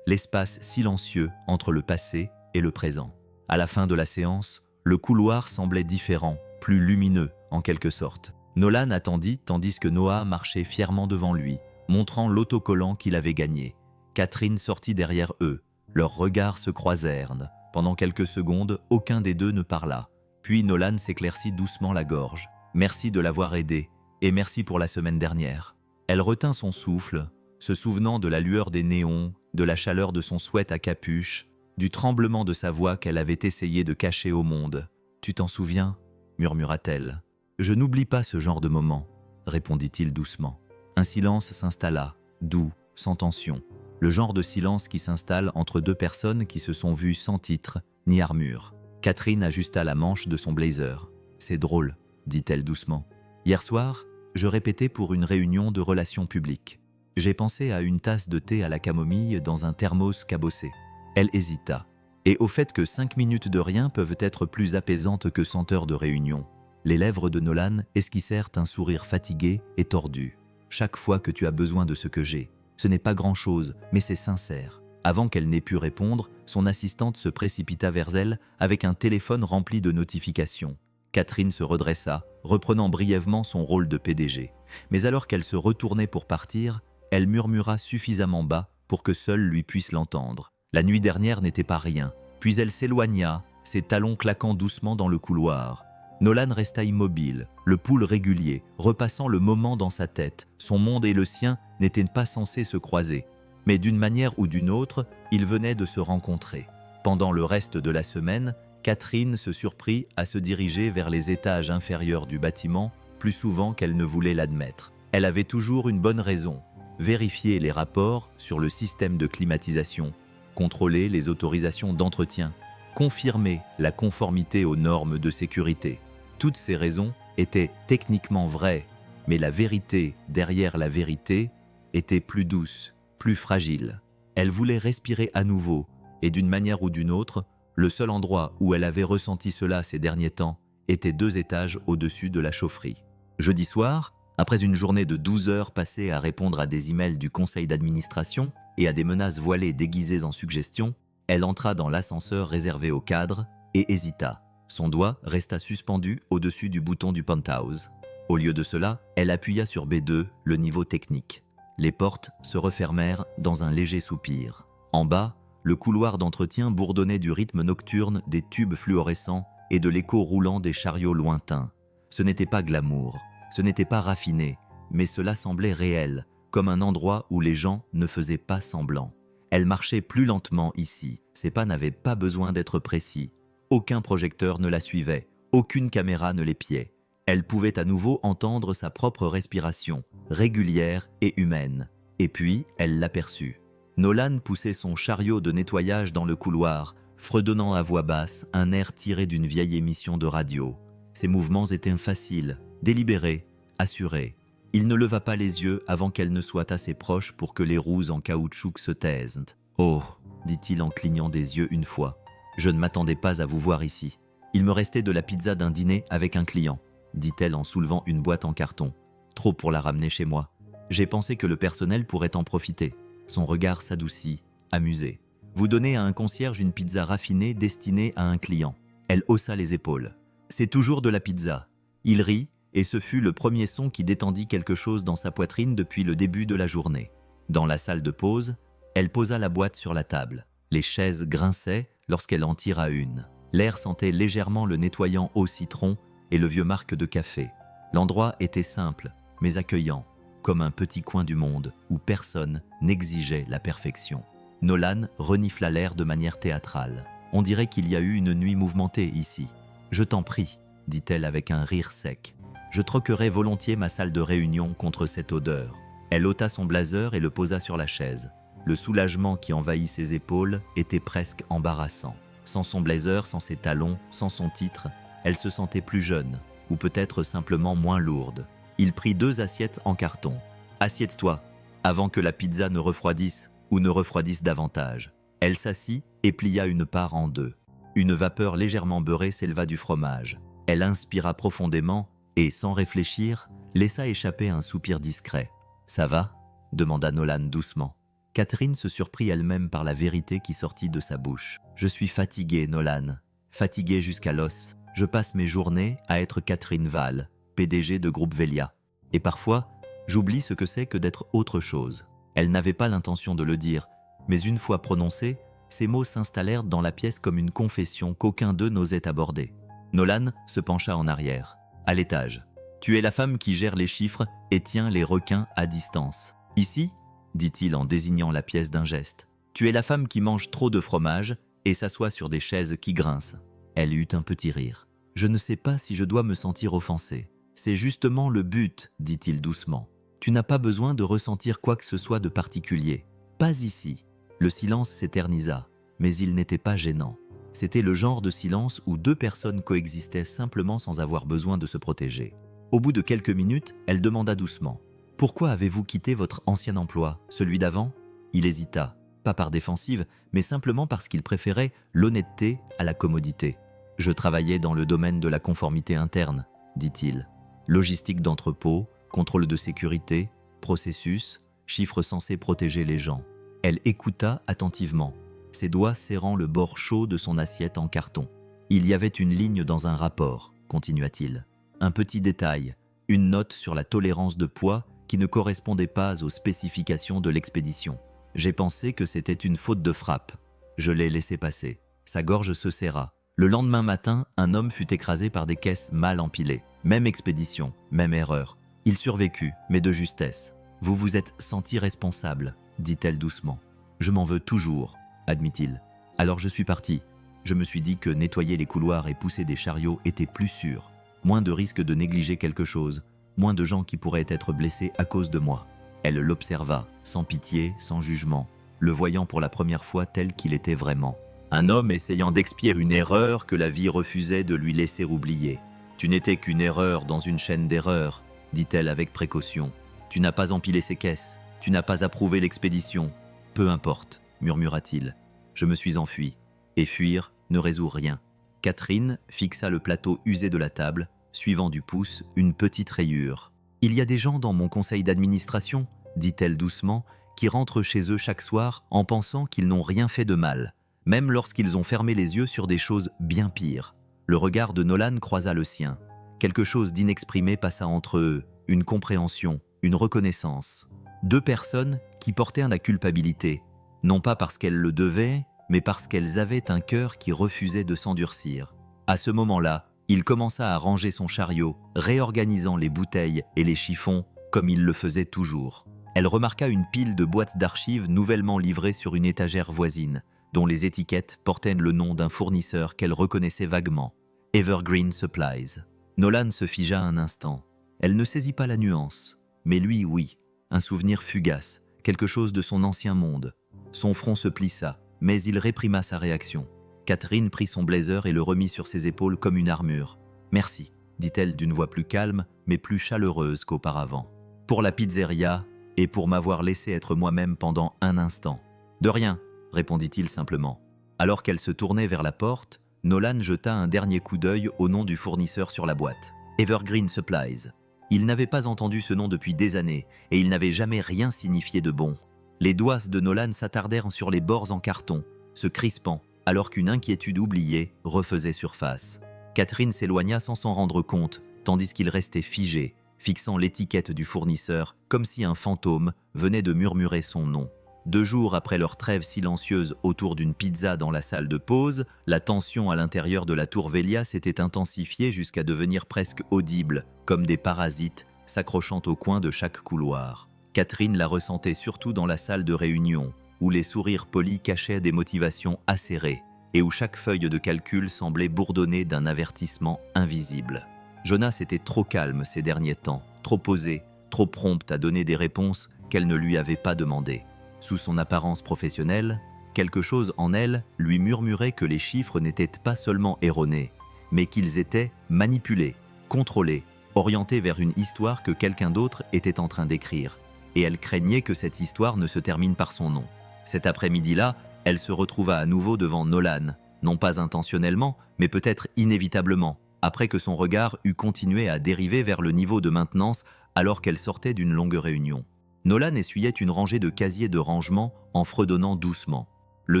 l'espace silencieux entre le passé et le présent. À la fin de la séance, le couloir semblait différent, plus lumineux en quelque sorte. Nolan attendit tandis que Noah marchait fièrement devant lui, montrant l'autocollant qu'il avait gagné. Catherine sortit derrière eux. Leurs regards se croisèrent. Pendant quelques secondes, aucun des deux ne parla. Puis Nolan s'éclaircit doucement la gorge. « Merci de l'avoir aidé, et merci pour la semaine dernière. » Elle retint son souffle, se souvenant de la lueur des néons, de la chaleur de son sweat à capuche, du tremblement de sa voix qu'elle avait essayé de cacher au monde. « Tu t'en souviens ?» murmura-t-elle. « Je n'oublie pas ce genre de moment, » répondit-il doucement. Un silence s'installa, doux, sans tension. Le genre de silence qui s'installe entre deux personnes qui se sont vues sans titre ni armure. Catherine ajusta la manche de son blazer. « C'est drôle, » dit-elle doucement. « Hier soir, je répétais pour une réunion de relations publiques. J'ai pensé à une tasse de thé à la camomille dans un thermos cabossé. » Elle hésita. Et au fait que 5 minutes de rien peuvent être plus apaisantes que 100 heures de réunion. Les lèvres de Nolan esquissèrent un sourire fatigué et tordu. « Chaque fois que tu as besoin de ce que j'ai. Ce n'est pas grand-chose, mais c'est sincère. » Avant qu'elle n'ait pu répondre, son assistante se précipita vers elle avec un téléphone rempli de notifications. Catherine se redressa, reprenant brièvement son rôle de PDG. Mais alors qu'elle se retournait pour partir, elle murmura suffisamment bas pour que seul lui puisse l'entendre. La nuit dernière n'était pas rien. Puis elle s'éloigna, ses talons claquant doucement dans le couloir. Nolan resta immobile, le pouls régulier, repassant le moment dans sa tête. Son monde et le sien n'étaient pas censés se croiser. Mais d'une manière ou d'une autre, ils venaient de se rencontrer. Pendant le reste de la semaine, Catherine se surprit à se diriger vers les étages inférieurs du bâtiment, plus souvent qu'elle ne voulait l'admettre. Elle avait toujours une bonne raison. Vérifier les rapports sur le système de climatisation, contrôler les autorisations d'entretien, confirmer la conformité aux normes de sécurité. Toutes ces raisons étaient techniquement vraies, mais la vérité derrière la vérité était plus douce, plus fragile. Elle voulait respirer à nouveau, et d'une manière ou d'une autre, le seul endroit où elle avait ressenti cela ces derniers temps était 2 étages au-dessus de la chaufferie. Jeudi soir, après une journée de 12 heures passées à répondre à des emails du conseil d'administration et à des menaces voilées déguisées en suggestions, elle entra dans l'ascenseur réservé aux cadres et hésita. Son doigt resta suspendu au-dessus du bouton du penthouse. Au lieu de cela, elle appuya sur B2, le niveau technique. Les portes se refermèrent dans un léger soupir. En bas, le couloir d'entretien bourdonnait du rythme nocturne des tubes fluorescents et de l'écho roulant des chariots lointains. Ce n'était pas glamour, ce n'était pas raffiné, mais cela semblait réel, comme un endroit où les gens ne faisaient pas semblant. Elle marchait plus lentement ici, ses pas n'avaient pas besoin d'être précis. Aucun projecteur ne la suivait, aucune caméra ne l'épiait. Elle pouvait à nouveau entendre sa propre respiration, régulière et humaine. Et puis, elle l'aperçut. Nolan poussait son chariot de nettoyage dans le couloir, fredonnant à voix basse un air tiré d'une vieille émission de radio. Ses mouvements étaient faciles, délibérés, assurés. Il ne leva pas les yeux avant qu'elle ne soit assez proche pour que les roues en caoutchouc se taisent. « Oh !» dit-il en clignant des yeux une fois. « Je ne m'attendais pas à vous voir ici. Il me restait de la pizza d'un dîner avec un client, » dit-elle en soulevant une boîte en carton. « Trop pour la ramener chez moi. J'ai pensé que le personnel pourrait en profiter. » Son regard s'adoucit, amusé. « Vous donnez à un concierge une pizza raffinée destinée à un client. » Elle haussa les épaules. « C'est toujours de la pizza. » Il rit, et ce fut le premier son qui détendit quelque chose dans sa poitrine depuis le début de la journée. Dans la salle de pause, elle posa la boîte sur la table. Les chaises grinçaient lorsqu'elle en tira une. L'air sentait légèrement le nettoyant au citron et le vieux marc de café. L'endroit était simple, mais accueillant, comme un petit coin du monde où personne n'exigeait la perfection. Nolan renifla l'air de manière théâtrale. On dirait qu'il y a eu une nuit mouvementée ici. « Je t'en prie, dit-elle avec un rire sec. Je troquerais volontiers ma salle de réunion contre cette odeur. Elle ôta son blazer et le posa sur la chaise. Le soulagement qui envahit ses épaules était presque embarrassant. Sans son blazer, sans ses talons, sans son titre, elle se sentait plus jeune, ou peut-être simplement moins lourde. Il prit 2 assiettes en carton. « Assieds-toi, avant que la pizza ne refroidisse ou ne refroidisse davantage. » Elle s'assit et plia une part en 2. Une vapeur légèrement beurrée s'éleva du fromage. Elle inspira profondément et, sans réfléchir, laissa échapper un soupir discret. « Ça va ?» demanda Nolan doucement. Catherine se surprit elle-même par la vérité qui sortit de sa bouche. « Je suis fatiguée, Nolan. Fatiguée jusqu'à l'os. Je passe mes journées à être Catherine Val, PDG de Groupe Velia. Et parfois, j'oublie ce que c'est que d'être autre chose. » Elle n'avait pas l'intention de le dire, mais une fois prononcés, ces mots s'installèrent dans la pièce comme une confession qu'aucun d'eux n'osait aborder. Nolan se pencha en arrière. « À l'étage. Tu es la femme qui gère les chiffres et tient les requins à distance. Ici, dit-il en désignant la pièce d'un geste, tu es la femme qui mange trop de fromage et s'assoit sur des chaises qui grincent. » Elle eut un petit rire. « Je ne sais pas si je dois me sentir offensé. C'est justement le but, dit-il doucement. Tu n'as pas besoin de ressentir quoi que ce soit de particulier. Pas ici. » Le silence s'éternisa, mais il n'était pas gênant. C'était le genre de silence où 2 personnes coexistaient simplement sans avoir besoin de se protéger. Au bout de quelques minutes, elle demanda doucement. « Pourquoi avez-vous quitté votre ancien emploi, celui d'avant ?» Il hésita, pas par défensive, mais simplement parce qu'il préférait l'honnêteté à la commodité. « Je travaillais dans le domaine de la conformité interne, » dit-il. « Logistique d'entrepôt, contrôle de sécurité, processus, chiffres censés protéger les gens. » Elle écouta attentivement, ses doigts serrant le bord chaud de son assiette en carton. « Il y avait une ligne dans un rapport, » continua-t-il. « Un petit détail, une note sur la tolérance de poids qui ne correspondait pas aux spécifications de l'expédition. J'ai pensé que c'était une faute de frappe. Je l'ai laissé passer. Sa gorge se serra. Le lendemain matin, un homme fut écrasé par des caisses mal empilées. Même expédition, même erreur. Il survécut, mais de justesse. Vous vous êtes senti responsable, dit-elle doucement. Je m'en veux toujours, admit-il. Alors je suis parti. Je me suis dit que nettoyer les couloirs et pousser des chariots était plus sûr. Moins de risque de négliger quelque chose. Moins de gens qui pourraient être blessés à cause de moi. Elle l'observa, sans pitié, sans jugement, le voyant pour la première fois tel qu'il était vraiment. Un homme essayant d'expier une erreur que la vie refusait de lui laisser oublier. Tu n'étais qu'une erreur dans une chaîne d'erreurs, dit-elle avec précaution. Tu n'as pas empilé ces caisses, tu n'as pas approuvé l'expédition. Peu importe, murmura-t-il. Je me suis enfui. Et fuir ne résout rien. Catherine fixa le plateau usé de la table, suivant du pouce une petite rayure. « Il y a des gens dans mon conseil d'administration, » dit-elle doucement, qui rentrent chez eux chaque soir en pensant qu'ils n'ont rien fait de mal, même lorsqu'ils ont fermé les yeux sur des choses bien pires. Le regard de Nolan croisa le sien. Quelque chose d'inexprimé passa entre eux, une compréhension, une reconnaissance. 2 personnes qui portaient la culpabilité, non pas parce qu'elles le devaient, mais parce qu'elles avaient un cœur qui refusait de s'endurcir. À ce moment-là, il commença à ranger son chariot, réorganisant les bouteilles et les chiffons comme il le faisait toujours. Elle remarqua une pile de boîtes d'archives nouvellement livrées sur une étagère voisine, dont les étiquettes portaient le nom d'un fournisseur qu'elle reconnaissait vaguement, Evergreen Supplies. Nolan se figea un instant. Elle ne saisit pas la nuance, mais lui, oui. Un souvenir fugace, quelque chose de son ancien monde. Son front se plissa, mais il réprima sa réaction. Catherine prit son blazer et le remit sur ses épaules comme une armure. « Merci », dit-elle d'une voix plus calme, mais plus chaleureuse qu'auparavant. « Pour la pizzeria et pour m'avoir laissé être moi-même pendant un instant. »« De rien », répondit-il simplement. Alors qu'elle se tournait vers la porte, Nolan jeta un dernier coup d'œil au nom du fournisseur sur la boîte. « Evergreen Supplies ». Il n'avait pas entendu ce nom depuis des années, et il n'avait jamais rien signifié de bon. Les doigts de Nolan s'attardèrent sur les bords en carton, se crispant, alors qu'une inquiétude oubliée refaisait surface. Catherine s'éloigna sans s'en rendre compte, tandis qu'il restait figé, fixant l'étiquette du fournisseur comme si un fantôme venait de murmurer son nom. 2 jours après leur trêve silencieuse autour d'une pizza dans la salle de pause, la tension à l'intérieur de la tour Velia s'était intensifiée jusqu'à devenir presque audible, comme des parasites s'accrochant au coin de chaque couloir. Catherine la ressentait surtout dans la salle de réunion, où les sourires polis cachaient des motivations acérées, et où chaque feuille de calcul semblait bourdonner d'un avertissement invisible. Jonas était trop calme ces derniers temps, trop posé, trop prompte à donner des réponses qu'elle ne lui avait pas demandées. Sous son apparence professionnelle, quelque chose en elle lui murmurait que les chiffres n'étaient pas seulement erronés, mais qu'ils étaient manipulés, contrôlés, orientés vers une histoire que quelqu'un d'autre était en train d'écrire. Et elle craignait que cette histoire ne se termine par son nom. Cet après-midi-là, elle se retrouva à nouveau devant Nolan, non pas intentionnellement, mais peut-être inévitablement, après que son regard eut continué à dériver vers le niveau de maintenance alors qu'elle sortait d'une longue réunion. Nolan essuyait une rangée de casiers de rangement en fredonnant doucement. Le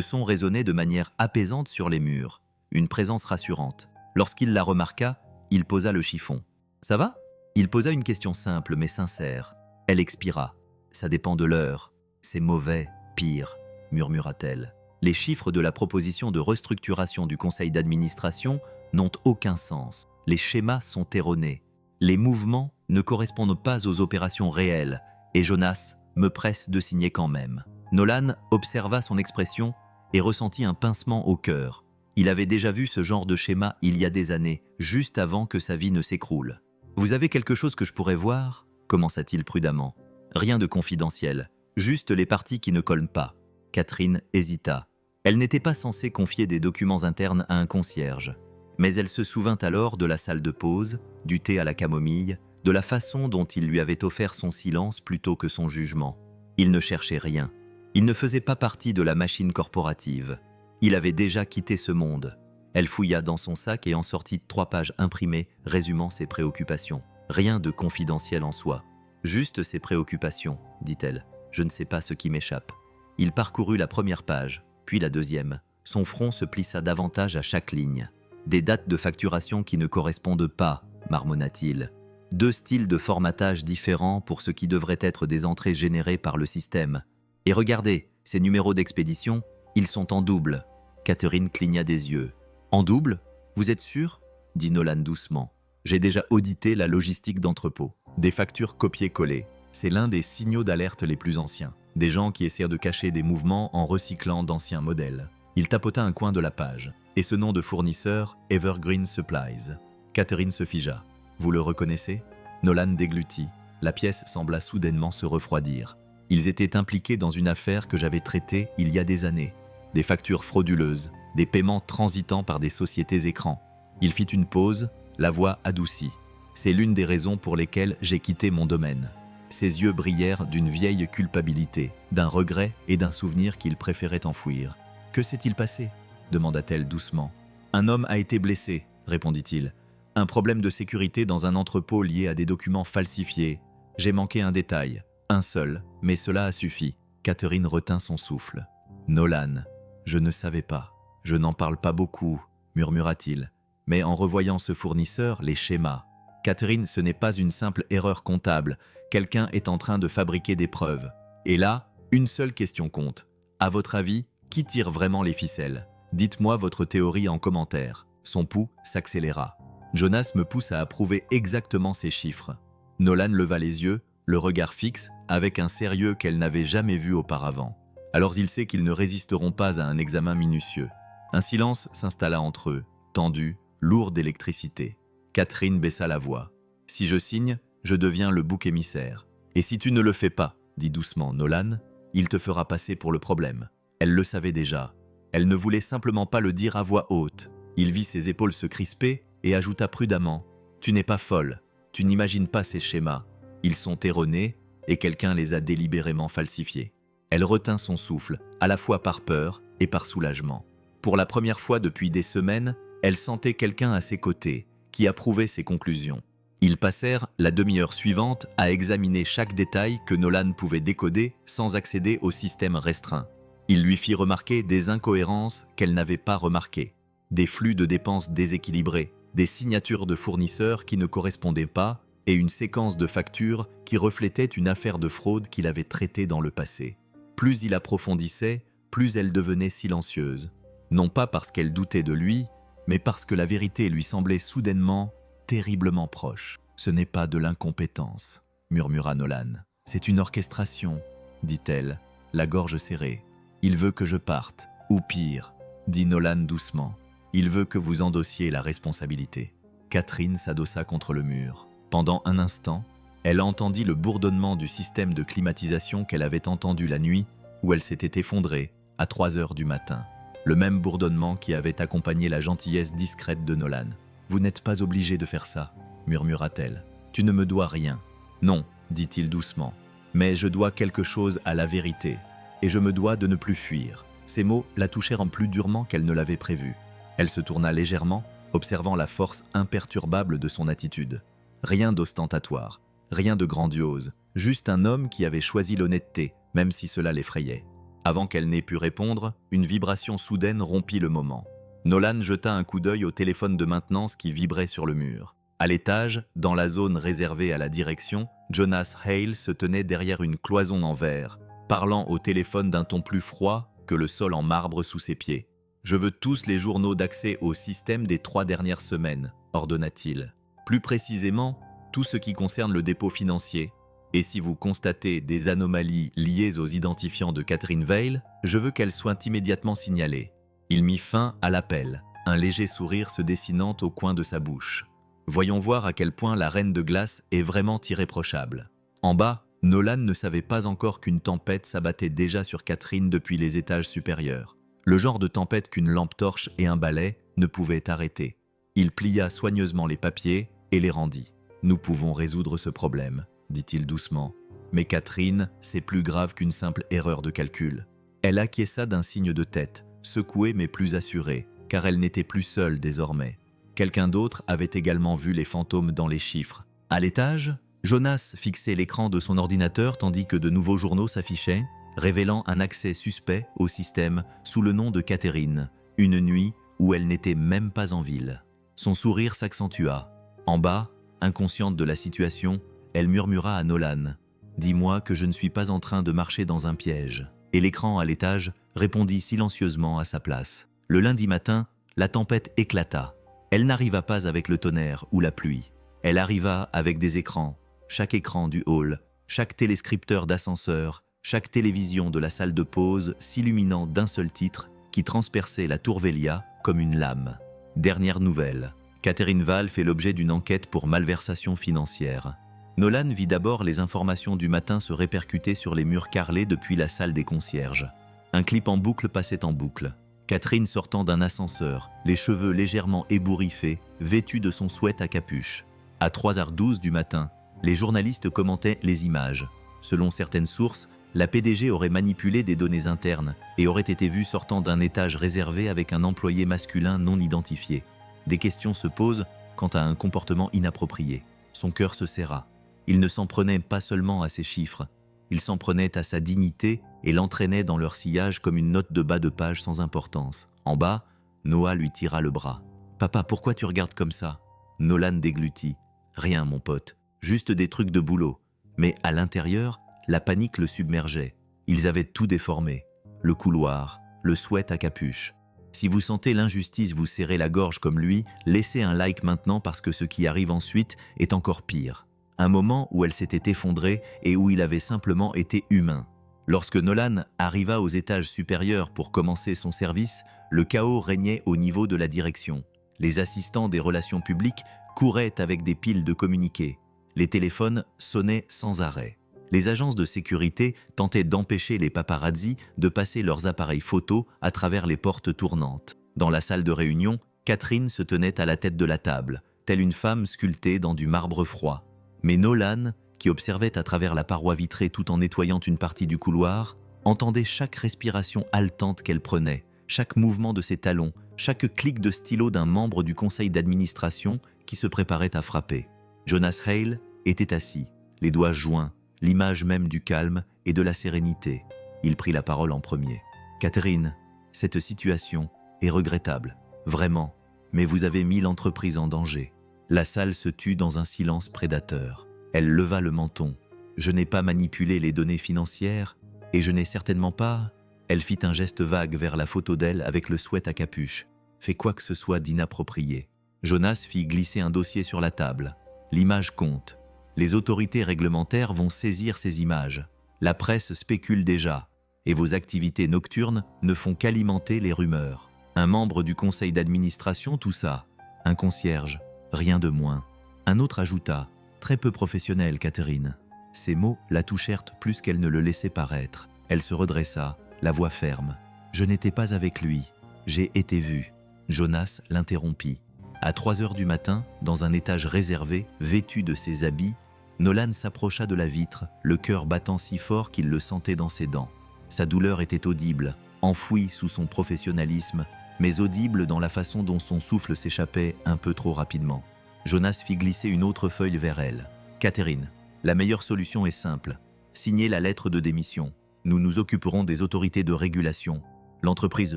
son résonnait de manière apaisante sur les murs, une présence rassurante. Lorsqu'il la remarqua, il posa le chiffon. « Ça va ?» Il posa une question simple mais sincère. Elle expira. « Ça dépend de l'heure. C'est mauvais, pire, » murmura-t-elle. Les chiffres de la proposition de restructuration du conseil d'administration n'ont aucun sens. Les schémas sont erronés. Les mouvements ne correspondent pas aux opérations réelles et Jonas me presse de signer quand même. Nolan observa son expression et ressentit un pincement au cœur. Il avait déjà vu ce genre de schéma il y a des années, juste avant que sa vie ne s'écroule. « Vous avez quelque chose que je pourrais voir ?» commença-t-il prudemment. « Rien de confidentiel, juste les parties qui ne collent pas. » Catherine hésita. Elle n'était pas censée confier des documents internes à un concierge. Mais elle se souvint alors de la salle de pause, du thé à la camomille, de la façon dont il lui avait offert son silence plutôt que son jugement. Il ne cherchait rien. Il ne faisait pas partie de la machine corporative. Il avait déjà quitté ce monde. Elle fouilla dans son sac et en sortit 3 pages imprimées résumant ses préoccupations. Rien de confidentiel en soi. Juste ses préoccupations, dit-elle. Je ne sais pas ce qui m'échappe. Il parcourut la première page, puis la deuxième. Son front se plissa davantage à chaque ligne. Des dates de facturation qui ne correspondent pas, marmonna-t-il. 2 styles de formatage différents pour ce qui devrait être des entrées générées par le système. Et regardez, ces numéros d'expédition, ils sont en double. Catherine cligna des yeux. En double ? Vous êtes sûr ? Dit Nolan doucement. J'ai déjà audité la logistique d'entrepôt. Des factures copiées-collées. C'est l'un des signaux d'alerte les plus anciens. Des gens qui essaient de cacher des mouvements en recyclant d'anciens modèles. Il tapota un coin de la page. Et ce nom de fournisseur, Evergreen Supplies. Catherine se figea. Vous le reconnaissez ? Nolan déglutit. La pièce sembla soudainement se refroidir. Ils étaient impliqués dans une affaire que j'avais traitée il y a des années. Des factures frauduleuses, des paiements transitant par des sociétés écrans. Il fit une pause, la voix adoucie. C'est l'une des raisons pour lesquelles j'ai quitté mon domaine. Ses yeux brillèrent d'une vieille culpabilité, d'un regret et d'un souvenir qu'il préférait enfouir. « Que s'est-il passé ?» demanda-t-elle doucement. « Un homme a été blessé, » répondit-il. « Un problème de sécurité dans un entrepôt lié à des documents falsifiés. J'ai manqué un détail, un seul, mais cela a suffi. » Catherine retint son souffle. « Nolan, je ne savais pas. Je n'en parle pas beaucoup, » murmura-t-il. Mais en revoyant ce fournisseur, les schémas. Catherine, ce n'est pas une simple erreur comptable. Quelqu'un est en train de fabriquer des preuves. Et là, une seule question compte. À votre avis, qui tire vraiment les ficelles ? Dites-moi votre théorie en commentaire. Son pouls s'accéléra. Jonas me pousse à approuver exactement ces chiffres. Nolan leva les yeux, le regard fixe, avec un sérieux qu'elle n'avait jamais vu auparavant. Alors il sait qu'ils ne résisteront pas à un examen minutieux. Un silence s'installa entre eux, tendu, lourd d'électricité. Catherine baissa la voix. « Si je signe, je deviens le bouc émissaire. Et si tu ne le fais pas, dit doucement Nolan, il te fera passer pour le problème. » Elle le savait déjà. Elle ne voulait simplement pas le dire à voix haute. Il vit ses épaules se crisper et ajouta prudemment « Tu n'es pas folle, tu n'imagines pas ces schémas. Ils sont erronés et quelqu'un les a délibérément falsifiés. » Elle retint son souffle, à la fois par peur et par soulagement. Pour la première fois depuis des semaines, elle sentait quelqu'un à ses côtés, qui approuvait ses conclusions. Ils passèrent la demi-heure suivante à examiner chaque détail que Nolan pouvait décoder sans accéder au système restreint. Il lui fit remarquer des incohérences qu'elle n'avait pas remarquées, des flux de dépenses déséquilibrés, des signatures de fournisseurs qui ne correspondaient pas et une séquence de factures qui reflétait une affaire de fraude qu'il avait traitée dans le passé. Plus il approfondissait, plus elle devenait silencieuse. Non pas parce qu'elle doutait de lui, mais parce que la vérité lui semblait soudainement terriblement proche. « Ce n'est pas de l'incompétence, » murmura Nolan. « C'est une orchestration, » dit-elle, la gorge serrée. « Il veut que je parte, ou pire, dit Nolan doucement. Il veut que vous endossiez la responsabilité. Catherine s'adossa contre le mur. Pendant un instant, elle entendit le bourdonnement du système de climatisation qu'elle avait entendu la nuit où elle s'était effondrée à 3 heures du matin. Le même bourdonnement qui avait accompagné la gentillesse discrète de Nolan. « Vous n'êtes pas obligé de faire ça, » murmura-t-elle. « Tu ne me dois rien. »« Non, » dit-il doucement. « Mais je dois quelque chose à la vérité. Et je me dois de ne plus fuir. » Ces mots la touchèrent plus durement qu'elle ne l'avait prévu. Elle se tourna légèrement, observant la force imperturbable de son attitude. Rien d'ostentatoire, rien de grandiose, juste un homme qui avait choisi l'honnêteté, même si cela l'effrayait. Avant qu'elle n'ait pu répondre, une vibration soudaine rompit le moment. Nolan jeta un coup d'œil au téléphone de maintenance qui vibrait sur le mur. À l'étage, dans la zone réservée à la direction, Jonas Hale se tenait derrière une cloison en verre, parlant au téléphone d'un ton plus froid que le sol en marbre sous ses pieds. « Je veux tous les journaux d'accès au système des 3 dernières semaines », ordonna-t-il. « Plus précisément, tout ce qui concerne le dépôt financier. Et si vous constatez des anomalies liées aux identifiants de Catherine Veil, je veux qu'elles soient immédiatement signalées. » Il mit fin à l'appel, un léger sourire se dessinant au coin de sa bouche. Voyons voir à quel point la reine de glace est vraiment irréprochable. En bas, Nolan ne savait pas encore qu'une tempête s'abattait déjà sur Catherine depuis les étages supérieurs. Le genre de tempête qu'une lampe torche et un balai ne pouvaient arrêter. Il plia soigneusement les papiers et les rendit. « Nous pouvons résoudre ce problème, » dit-il doucement. Mais Catherine, c'est plus grave qu'une simple erreur de calcul. Elle acquiesça d'un signe de tête, secouée mais plus assurée, car elle n'était plus seule désormais. Quelqu'un d'autre avait également vu les fantômes dans les chiffres. À l'étage, Jonas fixait l'écran de son ordinateur tandis que de nouveaux journaux s'affichaient, révélant un accès suspect au système sous le nom de Catherine, une nuit où elle n'était même pas en ville. Son sourire s'accentua. En bas, inconsciente de la situation, elle murmura à Nolan « Dis-moi que je ne suis pas en train de marcher dans un piège. » Et l'écran à l'étage répondit silencieusement à sa place. Le lundi matin, la tempête éclata. Elle n'arriva pas avec le tonnerre ou la pluie. Elle arriva avec des écrans, chaque écran du hall, chaque téléscripteur d'ascenseur, chaque télévision de la salle de pause s'illuminant d'un seul titre qui transperçait la tour Velia comme une lame. Dernière nouvelle, Catherine Veil fait l'objet d'une enquête pour malversation financière. Nolan vit d'abord les informations du matin se répercuter sur les murs carrelés depuis la salle des concierges. Un clip en boucle passait en boucle. Catherine sortant d'un ascenseur, les cheveux légèrement ébouriffés, vêtue de son sweat à capuche. À 3h12 du matin, les journalistes commentaient les images. Selon certaines sources, la PDG aurait manipulé des données internes et aurait été vue sortant d'un étage réservé avec un employé masculin non identifié. Des questions se posent quant à un comportement inapproprié. Son cœur se serra. Il ne s'en prenait pas seulement à ses chiffres, il s'en prenait à sa dignité et l'entraînait dans leur sillage comme une note de bas de page sans importance. En bas, Noah lui tira le bras. « Papa, pourquoi tu regardes comme ça ?» Nolan déglutit. « Rien, mon pote, juste des trucs de boulot. » Mais à l'intérieur, la panique le submergeait. Ils avaient tout déformé. Le couloir, le sweat à capuche. Si vous sentez l'injustice vous serrer la gorge comme lui, laissez un like maintenant parce que ce qui arrive ensuite est encore pire. Un moment où elle s'était effondrée et où il avait simplement été humain. Lorsque Nolan arriva aux étages supérieurs pour commencer son service, le chaos régnait au niveau de la direction. Les assistants des relations publiques couraient avec des piles de communiqués. Les téléphones sonnaient sans arrêt. Les agences de sécurité tentaient d'empêcher les paparazzis de passer leurs appareils photos à travers les portes tournantes. Dans la salle de réunion, Catherine se tenait à la tête de la table, telle une femme sculptée dans du marbre froid. Mais Nolan, qui observait à travers la paroi vitrée tout en nettoyant une partie du couloir, entendait chaque respiration haletante qu'elle prenait, chaque mouvement de ses talons, chaque clic de stylo d'un membre du conseil d'administration qui se préparait à frapper. Jonas Hale était assis, les doigts joints, l'image même du calme et de la sérénité. Il prit la parole en premier. « Catherine, cette situation est regrettable, vraiment, mais vous avez mis l'entreprise en danger. » La salle se tut dans un silence prédateur. Elle leva le menton. « Je n'ai pas manipulé les données financières et je n'ai certainement pas... » Elle fit un geste vague vers la photo d'elle avec le sweat à capuche. « Fait quoi que ce soit d'inapproprié. » Jonas fit glisser un dossier sur la table. « L'image compte. Les autorités réglementaires vont saisir ces images. La presse spécule déjà et vos activités nocturnes ne font qu'alimenter les rumeurs. Un membre du conseil d'administration toussa. Un concierge, rien de moins. Un autre ajouta, très peu professionnel, Catherine. Ces mots la touchèrent plus qu'elle ne le laissait paraître. Elle se redressa, la voix ferme. Je n'étais pas avec lui. J'ai été vue. Jonas l'interrompit. À 3 heures du matin, dans un étage réservé, vêtu de ses habits, Nolan s'approcha de la vitre, le cœur battant si fort qu'il le sentait dans ses dents. Sa douleur était audible, enfouie sous son professionnalisme, mais audible dans la façon dont son souffle s'échappait un peu trop rapidement. Jonas fit glisser une autre feuille vers elle. « Catherine, la meilleure solution est simple. Signez la lettre de démission. Nous nous occuperons des autorités de régulation. L'entreprise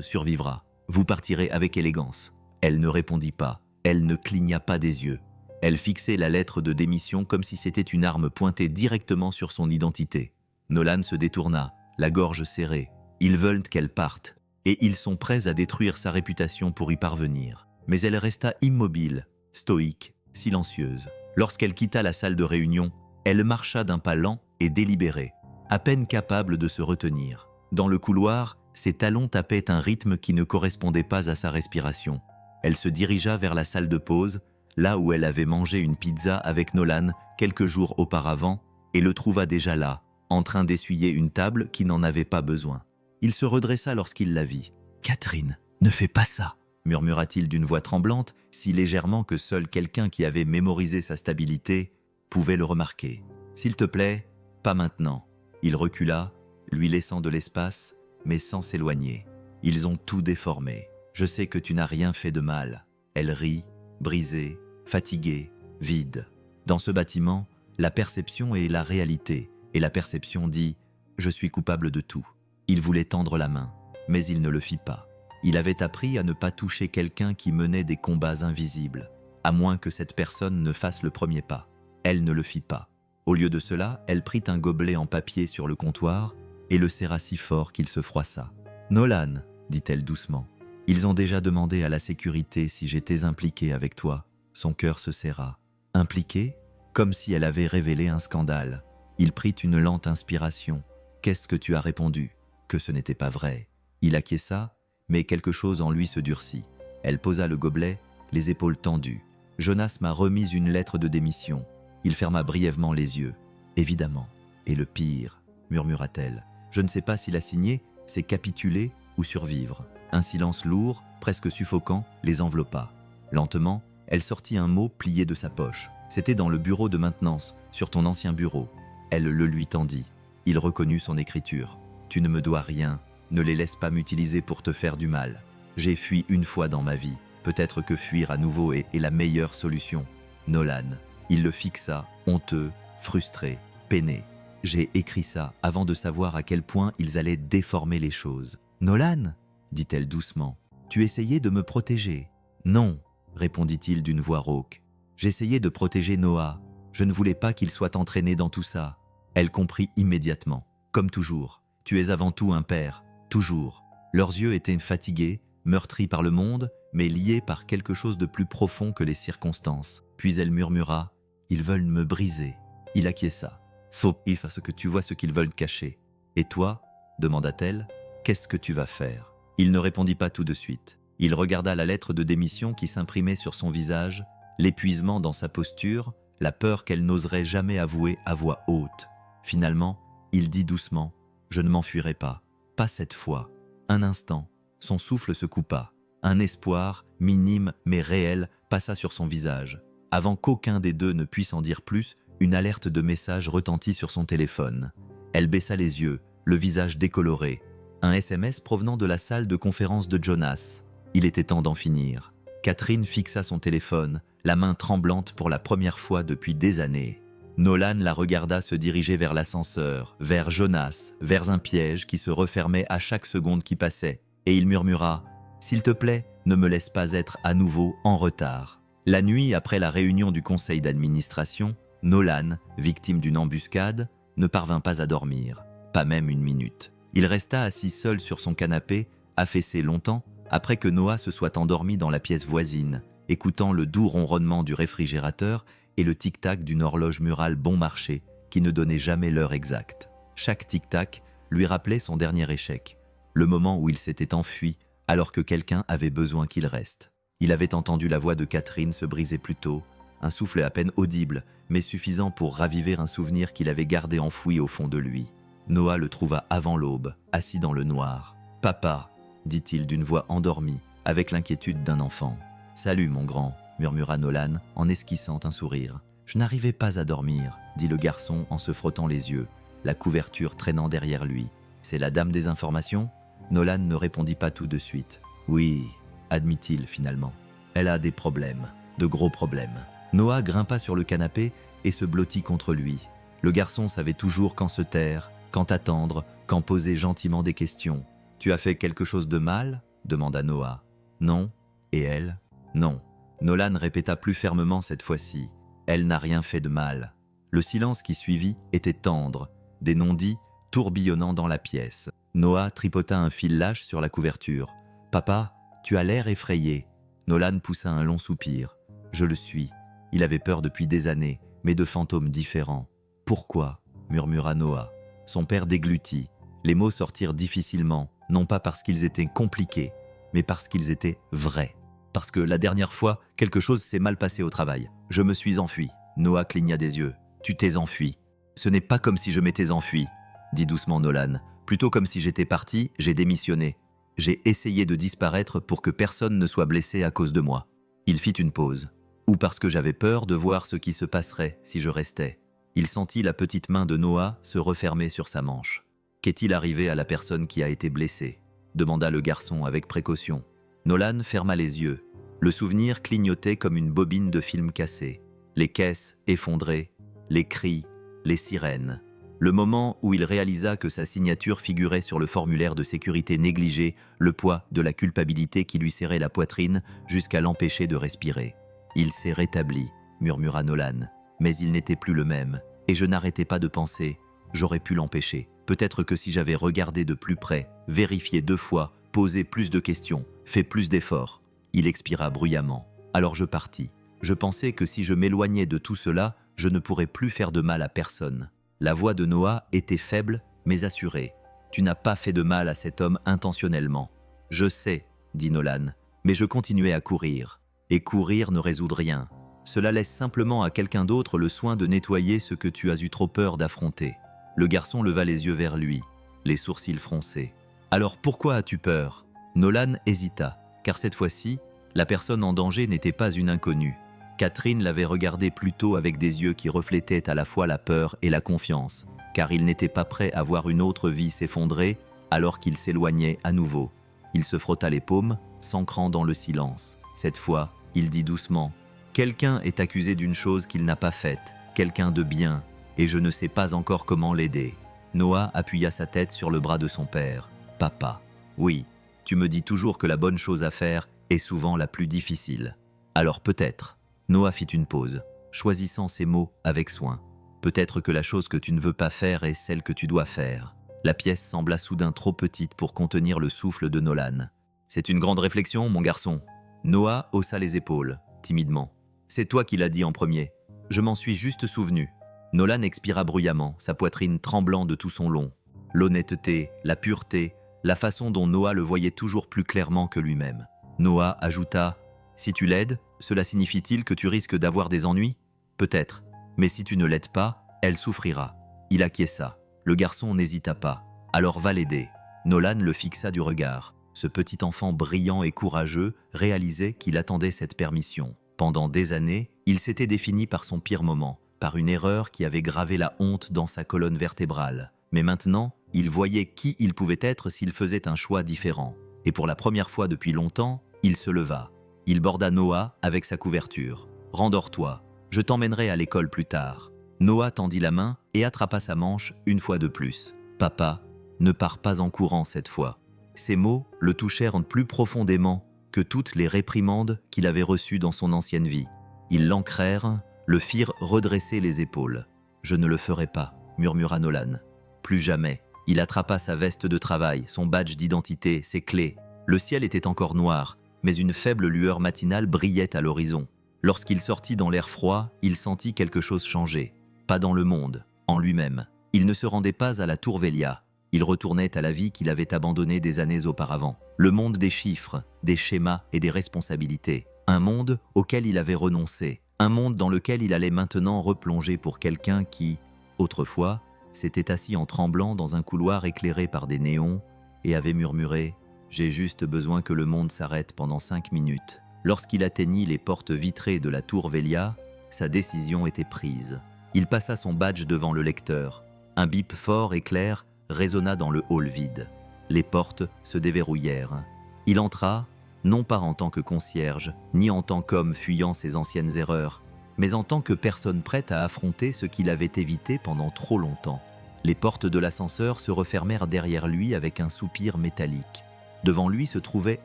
survivra. Vous partirez avec élégance. » Elle ne répondit pas. Elle ne cligna pas des yeux. Elle fixait la lettre de démission comme si c'était une arme pointée directement sur son identité. Nolan se détourna, la gorge serrée. Ils veulent qu'elle parte, et ils sont prêts à détruire sa réputation pour y parvenir. Mais elle resta immobile, stoïque, silencieuse. Lorsqu'elle quitta la salle de réunion, elle marcha d'un pas lent et délibéré, à peine capable de se retenir. Dans le couloir, ses talons tapaient un rythme qui ne correspondait pas à sa respiration. Elle se dirigea vers la salle de pause, là où elle avait mangé une pizza avec Nolan quelques jours auparavant, et le trouva déjà là, en train d'essuyer une table qui n'en avait pas besoin. Il se redressa lorsqu'il la vit. « Catherine, ne fais pas ça !» murmura-t-il d'une voix tremblante, si légèrement que seul quelqu'un qui avait mémorisé sa stabilité pouvait le remarquer. « S'il te plaît, pas maintenant. » Il recula, lui laissant de l'espace, mais sans s'éloigner. « Ils ont tout déformé. Je sais que tu n'as rien fait de mal. » Elle rit, brisée, fatiguée, vide. Dans ce bâtiment, la perception est la réalité, et la perception dit « Je suis coupable de tout ». Il voulait tendre la main, mais il ne le fit pas. Il avait appris à ne pas toucher quelqu'un qui menait des combats invisibles, à moins que cette personne ne fasse le premier pas. Elle ne le fit pas. Au lieu de cela, elle prit un gobelet en papier sur le comptoir et le serra si fort qu'il se froissa. « Nolan, » dit-elle doucement, « ils ont déjà demandé à la sécurité si j'étais impliquée avec toi. » Son cœur se serra. Impliquée ? Comme si elle avait révélé un scandale. Il prit une lente inspiration. « Qu'est-ce que tu as répondu ? » Que ce n'était pas vrai. Il acquiesça, mais quelque chose en lui se durcit. Elle posa le gobelet, les épaules tendues. « Jonas m'a remis une lettre de démission. » Il ferma brièvement les yeux. « Évidemment. Et le pire, » murmura-t-elle. « Je ne sais pas s'il a signé, c'est capituler ou survivre. » Un silence lourd, presque suffocant, les enveloppa. Lentement, elle sortit un mot plié de sa poche. C'était dans le bureau de maintenance, sur ton ancien bureau. Elle le lui tendit. Il reconnut son écriture. « Tu ne me dois rien. Ne les laisse pas m'utiliser pour te faire du mal. J'ai fui une fois dans ma vie. Peut-être que fuir à nouveau est la meilleure solution. Nolan. » Il le fixa, honteux, frustré, peiné. « J'ai écrit ça avant de savoir à quel point ils allaient déformer les choses. »« Nolan » dit-elle doucement. « Tu essayais de me protéger. »« Non » répondit-il d'une voix rauque. « J'essayais de protéger Noah. Je ne voulais pas qu'il soit entraîné dans tout ça. » Elle comprit immédiatement. Comme toujours. Tu es avant tout un père. Toujours. Leurs yeux étaient fatigués, meurtris par le monde, mais liés par quelque chose de plus profond que les circonstances. Puis elle murmura « Ils veulent me briser. » Il acquiesça. « Sauf parce que tu vois ce qu'ils veulent cacher. »« Et toi ?» demanda-t-elle. « Qu'est-ce que tu vas faire ?» Il ne répondit pas tout de suite. Il regarda la lettre de démission qui s'imprimait sur son visage, l'épuisement dans sa posture, la peur qu'elle n'oserait jamais avouer à voix haute. Finalement, il dit doucement « Je ne m'enfuirai pas. Pas cette fois. » Un instant, son souffle se coupa. Un espoir, minime mais réel, passa sur son visage. Avant qu'aucun des deux ne puisse en dire plus, une alerte de message retentit sur son téléphone. Elle baissa les yeux, le visage décoloré. Un SMS provenant de la salle de conférence de Jonas. Il était temps d'en finir. Catherine fixa son téléphone, la main tremblante pour la première fois depuis des années. Nolan la regarda se diriger vers l'ascenseur, vers Jonas, vers un piège qui se refermait à chaque seconde qui passait, et il murmura « S'il te plaît, ne me laisse pas être à nouveau en retard. » La nuit, après la réunion du conseil d'administration, Nolan, victime d'une embuscade, ne parvint pas à dormir, pas même une minute. Il resta assis seul sur son canapé, affaissé longtemps, après que Noah se soit endormi dans la pièce voisine, écoutant le doux ronronnement du réfrigérateur et le tic-tac d'une horloge murale bon marché qui ne donnait jamais l'heure exacte. Chaque tic-tac lui rappelait son dernier échec, le moment où il s'était enfui alors que quelqu'un avait besoin qu'il reste. Il avait entendu la voix de Catherine se briser plus tôt, un souffle à peine audible, mais suffisant pour raviver un souvenir qu'il avait gardé enfoui au fond de lui. Noah le trouva avant l'aube, assis dans le noir. « Papa !» dit-il d'une voix endormie, avec l'inquiétude d'un enfant. « Salut, mon grand !» murmura Nolan en esquissant un sourire. « Je n'arrivais pas à dormir, » dit le garçon en se frottant les yeux, la couverture traînant derrière lui. « C'est la dame des informations ?» Nolan ne répondit pas tout de suite. « Oui, » admit-il finalement. « Elle a des problèmes, de gros problèmes. » Noah grimpa sur le canapé et se blottit contre lui. Le garçon savait toujours quand se taire, quand attendre, quand poser gentiment des questions. « Tu as fait quelque chose de mal ?» demanda Noah. « Non. Et elle ? Non. » Nolan répéta plus fermement cette fois-ci. « Elle n'a rien fait de mal. » Le silence qui suivit était tendre, des non-dits tourbillonnant dans la pièce. Noah tripota un fil lâche sur la couverture. « Papa, tu as l'air effrayé. » Nolan poussa un long soupir. « Je le suis. » Il avait peur depuis des années, mais de fantômes différents. « Pourquoi ?» murmura Noah. Son père déglutit. Les mots sortirent difficilement, non pas parce qu'ils étaient compliqués, mais parce qu'ils étaient vrais. Parce que la dernière fois, quelque chose s'est mal passé au travail. Je me suis enfui. Noah cligna des yeux. « Tu t'es enfui. »« Ce n'est pas comme si je m'étais enfui, » dit doucement Nolan. « Plutôt comme si j'étais parti, j'ai démissionné. J'ai essayé de disparaître pour que personne ne soit blessé à cause de moi. » Il fit une pause. Ou parce que j'avais peur de voir ce qui se passerait si je restais. Il sentit la petite main de Noah se refermer sur sa manche. « Qu'est-il arrivé à la personne qui a été blessée ?» demanda le garçon avec précaution. Nolan ferma les yeux. Le souvenir clignotait comme une bobine de film cassé. Les caisses effondrées, les cris, les sirènes. Le moment où il réalisa que sa signature figurait sur le formulaire de sécurité négligé, le poids de la culpabilité qui lui serrait la poitrine jusqu'à l'empêcher de respirer. « Il s'est rétabli », murmura Nolan. Mais il n'était plus le même, et je n'arrêtais pas de penser « j'aurais pu l'empêcher. Peut-être que si j'avais regardé de plus près, vérifié 2 fois, posé plus de questions, fait plus d'efforts. » Il expira bruyamment. Alors je partis. Je pensais que si je m'éloignais de tout cela, je ne pourrais plus faire de mal à personne. La voix de Noah était faible, mais assurée. « Tu n'as pas fait de mal à cet homme intentionnellement. »« Je sais, » dit Nolan, mais je continuais à courir. Et courir ne résout rien. Cela laisse simplement à quelqu'un d'autre le soin de nettoyer ce que tu as eu trop peur d'affronter. Le garçon leva les yeux vers lui, les sourcils froncés. « Alors pourquoi as-tu peur ?» Nolan hésita, car cette fois-ci, la personne en danger n'était pas une inconnue. Catherine l'avait regardé plutôt avec des yeux qui reflétaient à la fois la peur et la confiance, car il n'était pas prêt à voir une autre vie s'effondrer alors qu'il s'éloignait à nouveau. Il se frotta les paumes, s'ancrant dans le silence. Cette fois, il dit doucement « Quelqu'un est accusé d'une chose qu'il n'a pas faite, quelqu'un de bien, et je ne sais pas encore comment l'aider. » Noah appuya sa tête sur le bras de son père. « Papa, oui, tu me dis toujours que la bonne chose à faire est souvent la plus difficile. Alors peut-être. » Noah fit une pause, choisissant ses mots avec soin. « Peut-être que la chose que tu ne veux pas faire est celle que tu dois faire. » La pièce sembla soudain trop petite pour contenir le souffle de Nolan. « C'est une grande réflexion, mon garçon. » Noah haussa les épaules, timidement. « C'est toi qui l'as dit en premier. Je m'en suis juste souvenu. » Nolan expira bruyamment, sa poitrine tremblant de tout son long. L'honnêteté, la pureté, la façon dont Noah le voyait toujours plus clairement que lui-même. Noah ajouta « Si tu l'aides, cela signifie-t-il que tu risques d'avoir des ennuis ? Peut-être. Mais si tu ne l'aides pas, elle souffrira. » Il acquiesça. Le garçon n'hésita pas. « Alors va l'aider. » Nolan le fixa du regard. Ce petit enfant brillant et courageux réalisait qu'il attendait cette permission. Pendant des années, il s'était défini par son pire moment, par une erreur qui avait gravé la honte dans sa colonne vertébrale. Mais maintenant, il voyait qui il pouvait être s'il faisait un choix différent. Et pour la première fois depuis longtemps, il se leva. Il borda Noah avec sa couverture. « Rendors-toi, je t'emmènerai à l'école plus tard. » Noah tendit la main et attrapa sa manche une fois de plus. « Papa, ne pars pas en courant cette fois. » Ces mots le touchèrent plus profondément que toutes les réprimandes qu'il avait reçues dans son ancienne vie. Ils l'ancrèrent, le firent redresser les épaules. « Je ne le ferai pas, » murmura Nolan. « Plus jamais. » Il attrapa sa veste de travail, son badge d'identité, ses clés. Le ciel était encore noir, mais une faible lueur matinale brillait à l'horizon. Lorsqu'il sortit dans l'air froid, il sentit quelque chose changer. Pas dans le monde, en lui-même. Il ne se rendait pas à la tour Velia, Il retournait à la vie qu'il avait abandonnée des années auparavant. Le monde des chiffres, des schémas et des responsabilités. Un monde auquel il avait renoncé. Un monde dans lequel il allait maintenant replonger pour quelqu'un qui, autrefois, s'était assis en tremblant dans un couloir éclairé par des néons et avait murmuré « J'ai juste besoin que le monde s'arrête pendant 5 minutes ». Lorsqu'il atteignit les portes vitrées de la tour Velia, sa décision était prise. Il passa son badge devant le lecteur. Un bip fort et clair résonna dans le hall vide. Les portes se déverrouillèrent. Il entra, non pas en tant que concierge, ni en tant qu'homme fuyant ses anciennes erreurs, mais en tant que personne prête à affronter ce qu'il avait évité pendant trop longtemps. Les portes de l'ascenseur se refermèrent derrière lui avec un soupir métallique. Devant lui se trouvait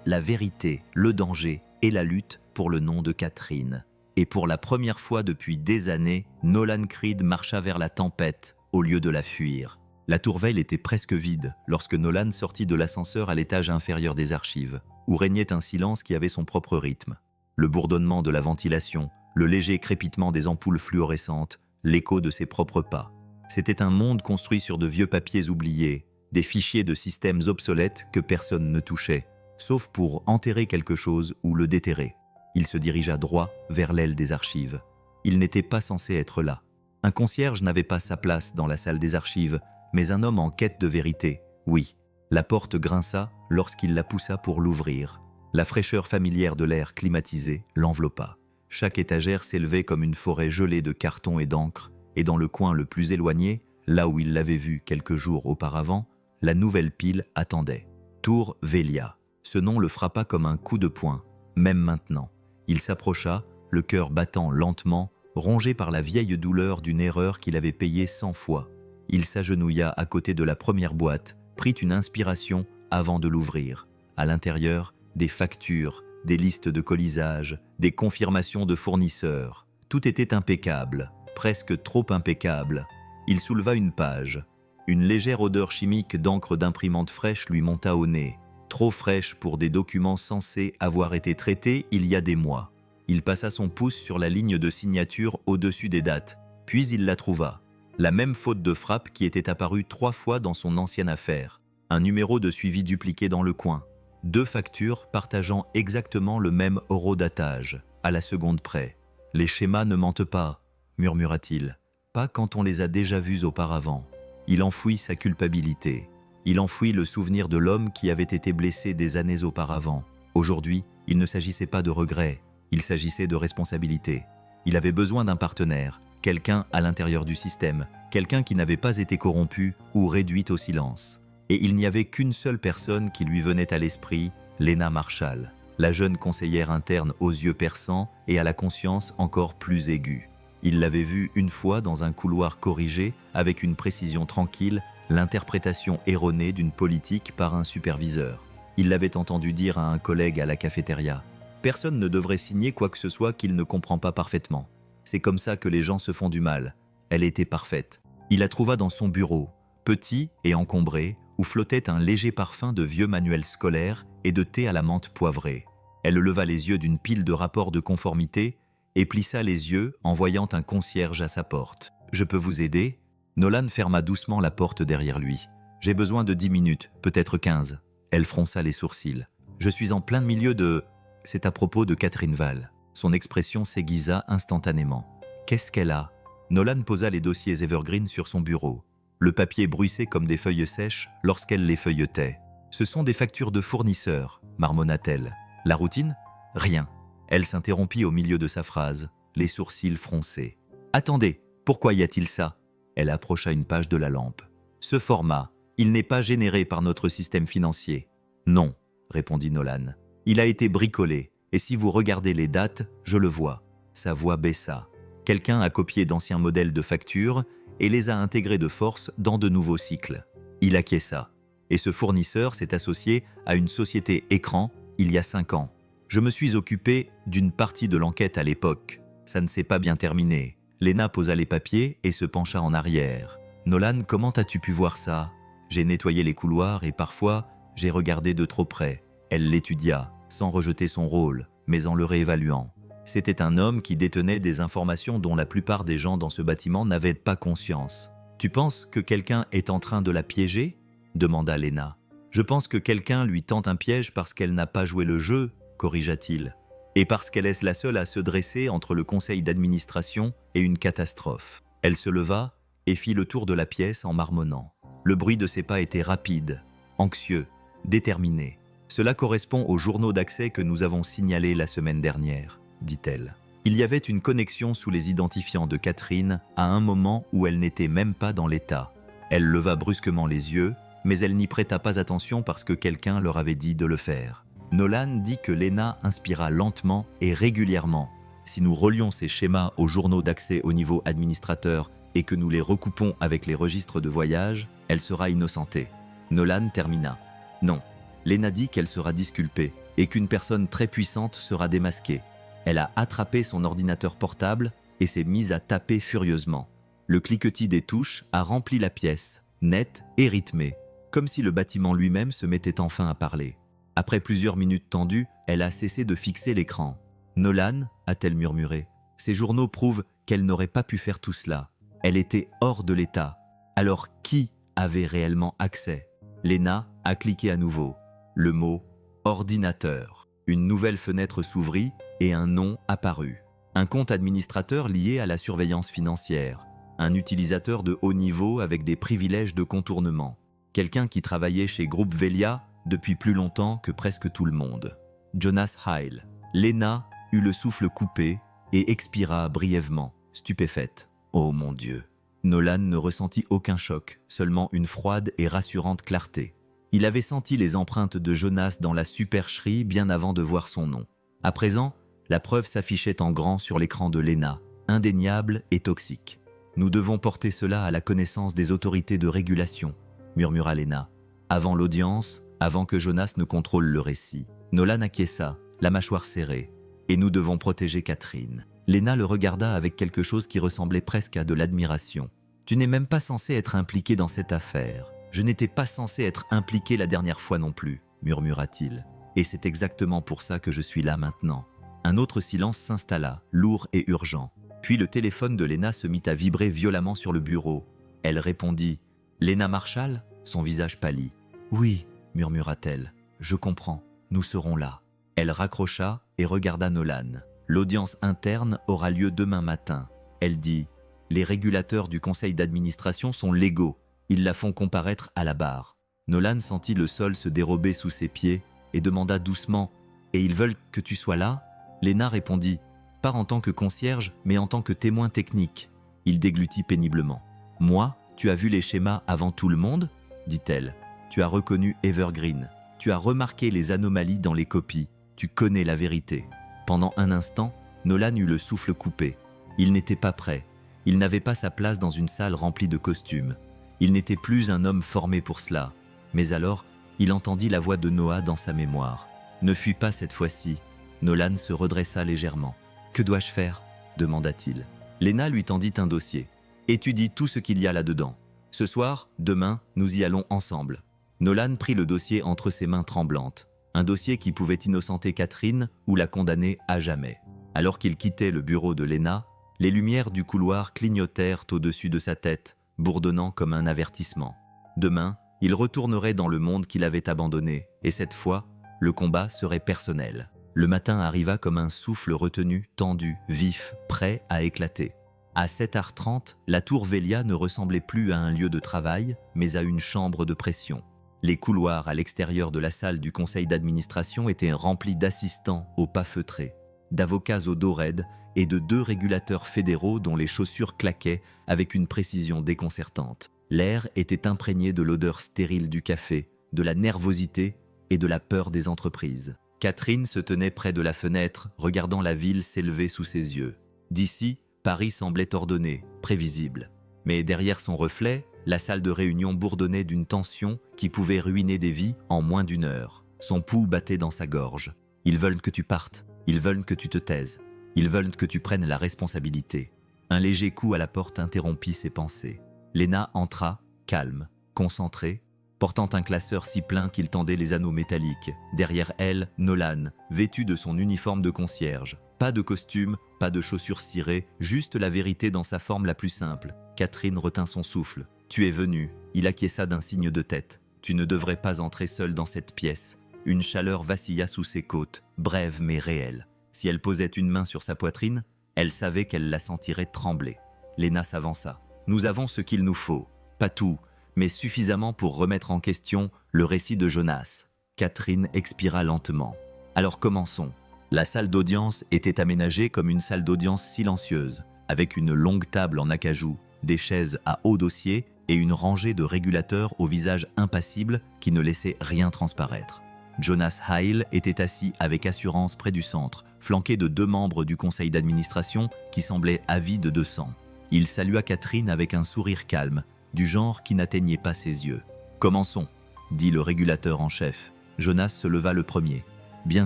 la vérité, le danger et la lutte pour le nom de Catherine. Et pour la première fois depuis des années, Nolan Creed marcha vers la tempête au lieu de la fuir. La tourelle était presque vide lorsque Nolan sortit de l'ascenseur à l'étage inférieur des archives, où régnait un silence qui avait son propre rythme. Le bourdonnement de la ventilation, le léger crépitement des ampoules fluorescentes, l'écho de ses propres pas. C'était un monde construit sur de vieux papiers oubliés, des fichiers de systèmes obsolètes que personne ne touchait, sauf pour enterrer quelque chose ou le déterrer. Il se dirigea droit vers l'aile des archives. Il n'était pas censé être là. Un concierge n'avait pas sa place dans la salle des archives, mais un homme en quête de vérité, oui. La porte grinça lorsqu'il la poussa pour l'ouvrir. La fraîcheur familière de l'air climatisé l'enveloppa. Chaque étagère s'élevait comme une forêt gelée de carton et d'encre, et dans le coin le plus éloigné, là où il l'avait vue quelques jours auparavant, la nouvelle pile attendait. Tour Velia. Ce nom le frappa comme un coup de poing, même maintenant. Il s'approcha, le cœur battant lentement, rongé par la vieille douleur d'une erreur qu'il avait payée 100 fois. Il s'agenouilla à côté de la première boîte, prit une inspiration avant de l'ouvrir. À l'intérieur, des factures, des listes de colisage, des confirmations de fournisseurs. Tout était impeccable, presque trop impeccable. Il souleva une page. Une légère odeur chimique d'encre d'imprimante fraîche lui monta au nez. Trop fraîche pour des documents censés avoir été traités il y a des mois. Il passa son pouce sur la ligne de signature au-dessus des dates, puis il la trouva. La même faute de frappe qui était apparue 3 fois dans son ancienne affaire. Un numéro de suivi dupliqué dans le coin. 2 factures partageant exactement le même horodatage, à la seconde près. « Les schémas ne mentent pas », murmura-t-il. « Pas quand on les a déjà vus auparavant. » Il enfouit sa culpabilité. Il enfouit le souvenir de l'homme qui avait été blessé des années auparavant. Aujourd'hui, il ne s'agissait pas de regret, il s'agissait de responsabilité. Il avait besoin d'un partenaire, quelqu'un à l'intérieur du système, quelqu'un qui n'avait pas été corrompu ou réduit au silence. Et il n'y avait qu'une seule personne qui lui venait à l'esprit, Lena Marshall, la jeune conseillère interne aux yeux perçants et à la conscience encore plus aiguë. Il l'avait vue une fois dans un couloir corrigé avec une précision tranquille, l'interprétation erronée d'une politique par un superviseur. Il l'avait entendu dire à un collègue à la cafétéria. Personne ne devrait signer quoi que ce soit qu'il ne comprend pas parfaitement. C'est comme ça que les gens se font du mal. Elle était parfaite. Il la trouva dans son bureau, petit et encombré, où flottait un léger parfum de vieux manuels scolaires et de thé à la menthe poivrée. Elle leva les yeux d'une pile de rapports de conformité et plissa les yeux en voyant un concierge à sa porte. « Je peux vous aider ?» Nolan ferma doucement la porte derrière lui. « J'ai besoin de 10 minutes, peut-être 15. » Elle fronça les sourcils. « Je suis en plein milieu de... » C'est à propos de Catherine Val. Son expression s'aiguisa instantanément. « Qu'est-ce qu'elle a ?» Nolan posa les dossiers Evergreen sur son bureau. Le papier bruissait comme des feuilles sèches lorsqu'elle les feuilletait. « Ce sont des factures de fournisseurs, » marmonna-t-elle. « La routine ? Rien. » Elle s'interrompit au milieu de sa phrase, les sourcils froncés. « Attendez, pourquoi y a-t-il ça ?» Elle approcha une page de la lampe. « Ce format, il n'est pas généré par notre système financier. »« Non, » répondit Nolan. « Il a été bricolé, et si vous regardez les dates, je le vois. » Sa voix baissa. Quelqu'un a copié d'anciens modèles de factures et les a intégrés de force dans de nouveaux cycles. Il acquiesça. Et ce fournisseur s'est associé à une société écran il y a 5 ans. Je me suis occupé d'une partie de l'enquête à l'époque. Ça ne s'est pas bien terminé. Lena posa les papiers et se pencha en arrière. « Nolan, comment as-tu pu voir ça ?» J'ai nettoyé les couloirs et parfois, j'ai regardé de trop près. Elle l'étudia, sans rejeter son rôle, mais en le réévaluant. C'était un homme qui détenait des informations dont la plupart des gens dans ce bâtiment n'avaient pas conscience. « Tu penses que quelqu'un est en train de la piéger ?» demanda Léna. Je pense que quelqu'un lui tente un piège parce qu'elle n'a pas joué le jeu, corrigea-t-il, et parce qu'elle est la seule à se dresser entre le conseil d'administration et une catastrophe. Elle se leva et fit le tour de la pièce en marmonnant. Le bruit de ses pas était rapide, anxieux, déterminé. Cela correspond aux journaux d'accès que nous avons signalés la semaine dernière, dit-elle. Il y avait une connexion sous les identifiants de Catherine à un moment où elle n'était même pas dans l'état. Elle leva brusquement les yeux, mais elle n'y prêta pas attention parce que quelqu'un leur avait dit de le faire. Nolan dit que Léna inspira lentement et régulièrement. Si nous relions ces schémas aux journaux d'accès au niveau administrateur et que nous les recoupons avec les registres de voyage, elle sera innocentée. Nolan termina. Non, Léna dit qu'elle sera disculpée et qu'une personne très puissante sera démasquée. Elle a attrapé son ordinateur portable et s'est mise à taper furieusement. Le cliquetis des touches a rempli la pièce, net et rythmé, comme si le bâtiment lui-même se mettait enfin à parler. Après plusieurs minutes tendues, elle a cessé de fixer l'écran. « Nolan » a-t-elle murmuré. « Ces journaux prouvent qu'elle n'aurait pas pu faire tout cela. Elle était hors de l'état. Alors qui avait réellement accès ?» Léna a cliqué à nouveau. Le mot « ordinateur ». Une nouvelle fenêtre s'ouvrit et un nom apparut. Un compte administrateur lié à la surveillance financière. Un utilisateur de haut niveau avec des privilèges de contournement. Quelqu'un qui travaillait chez Groupe Velia depuis plus longtemps que presque tout le monde. Jonas Heil. Léna eut le souffle coupé et expira brièvement, stupéfaite. Oh mon Dieu. Nolan ne ressentit aucun choc, seulement une froide et rassurante clarté. Il avait senti les empreintes de Jonas dans la supercherie bien avant de voir son nom. À présent, la preuve s'affichait en grand sur l'écran de Léna, indéniable et toxique. « Nous devons porter cela à la connaissance des autorités de régulation », murmura Léna. Avant l'audience, avant que Jonas ne contrôle le récit. Nolan acquiesça, la mâchoire serrée. « Et nous devons protéger Catherine. » Léna le regarda avec quelque chose qui ressemblait presque à de l'admiration. « Tu n'es même pas censé être impliqué dans cette affaire. Je n'étais pas censé être impliqué la dernière fois non plus, » murmura-t-il. « Et c'est exactement pour ça que je suis là maintenant. » Un autre silence s'installa, lourd et urgent. Puis le téléphone de Léna se mit à vibrer violemment sur le bureau. Elle répondit « Léna Marshall ?» Son visage pâlit. « Oui, » murmura-t-elle. « Je comprends, nous serons là. » Elle raccrocha et regarda Nolan. « L'audience interne aura lieu demain matin. » Elle dit « Les régulateurs du conseil d'administration sont légaux. Ils la font comparaître à la barre. » Nolan sentit le sol se dérober sous ses pieds et demanda doucement « Et ils veulent que tu sois là ?» Léna répondit « Pas en tant que concierge, mais en tant que témoin technique. » Il déglutit péniblement. « Moi, tu as vu les schémas avant tout le monde ?» dit-elle. « Tu as reconnu Evergreen. Tu as remarqué les anomalies dans les copies. Tu connais la vérité. » Pendant un instant, Nolan eut le souffle coupé. Il n'était pas prêt. Il n'avait pas sa place dans une salle remplie de costumes. Il n'était plus un homme formé pour cela. Mais alors, il entendit la voix de Noah dans sa mémoire. « Ne fuis pas cette fois-ci. » Nolan se redressa légèrement. « Que dois-je faire ?» demanda-t-il. Léna lui tendit un dossier. « Étudie tout ce qu'il y a là-dedans. Ce soir, demain, nous y allons ensemble. » Nolan prit le dossier entre ses mains tremblantes. Un dossier qui pouvait innocenter Catherine ou la condamner à jamais. Alors qu'il quittait le bureau de Léna, les lumières du couloir clignotèrent au-dessus de sa tête, bourdonnant comme un avertissement. Demain, il retournerait dans le monde qu'il avait abandonné, et cette fois, le combat serait personnel. Le matin arriva comme un souffle retenu, tendu, vif, prêt à éclater. À 7h30, la tour Velia ne ressemblait plus à un lieu de travail, mais à une chambre de pression. Les couloirs à l'extérieur de la salle du conseil d'administration étaient remplis d'assistants aux pas feutrés, d'avocats au dos raide et de 2 régulateurs fédéraux dont les chaussures claquaient avec une précision déconcertante. L'air était imprégné de l'odeur stérile du café, de la nervosité et de la peur des entreprises. Catherine se tenait près de la fenêtre, regardant la ville s'élever sous ses yeux. D'ici, Paris semblait ordonné, prévisible. Mais derrière son reflet, la salle de réunion bourdonnait d'une tension qui pouvait ruiner des vies en moins d'1 heure. Son pouls battait dans sa gorge. Ils veulent que tu partes. Ils veulent que tu te taises. Ils veulent que tu prennes la responsabilité. Un léger coup à la porte interrompit ses pensées. Léna entra, calme, concentrée, portant un classeur si plein qu'il tendait les anneaux métalliques. Derrière elle, Nolan, vêtu de son uniforme de concierge. Pas de costume, pas de chaussures cirées, juste la vérité dans sa forme la plus simple. Catherine retint son souffle. « Tu es venu », il acquiesça d'un signe de tête. « Tu ne devrais pas entrer seule dans cette pièce. Une chaleur vacilla sous ses côtes, brève mais réelle. Si elle posait une main sur sa poitrine, elle savait qu'elle la sentirait trembler. Léna s'avança. Nous avons ce qu'il nous faut. Pas tout, mais suffisamment pour remettre en question le récit de Jonas. Catherine expira lentement. Alors commençons. La salle d'audience était aménagée comme une salle d'audience silencieuse, avec une longue table en acajou, des chaises à haut dossier et une rangée de régulateurs au visage impassible qui ne laissaient rien transparaître. Jonas Heil était assis avec assurance près du centre, flanqué de 2 membres du conseil d'administration qui semblaient avides de sang. Il salua Catherine avec un sourire calme, du genre qui n'atteignait pas ses yeux. « Commençons », dit le régulateur en chef. Jonas se leva le premier. Bien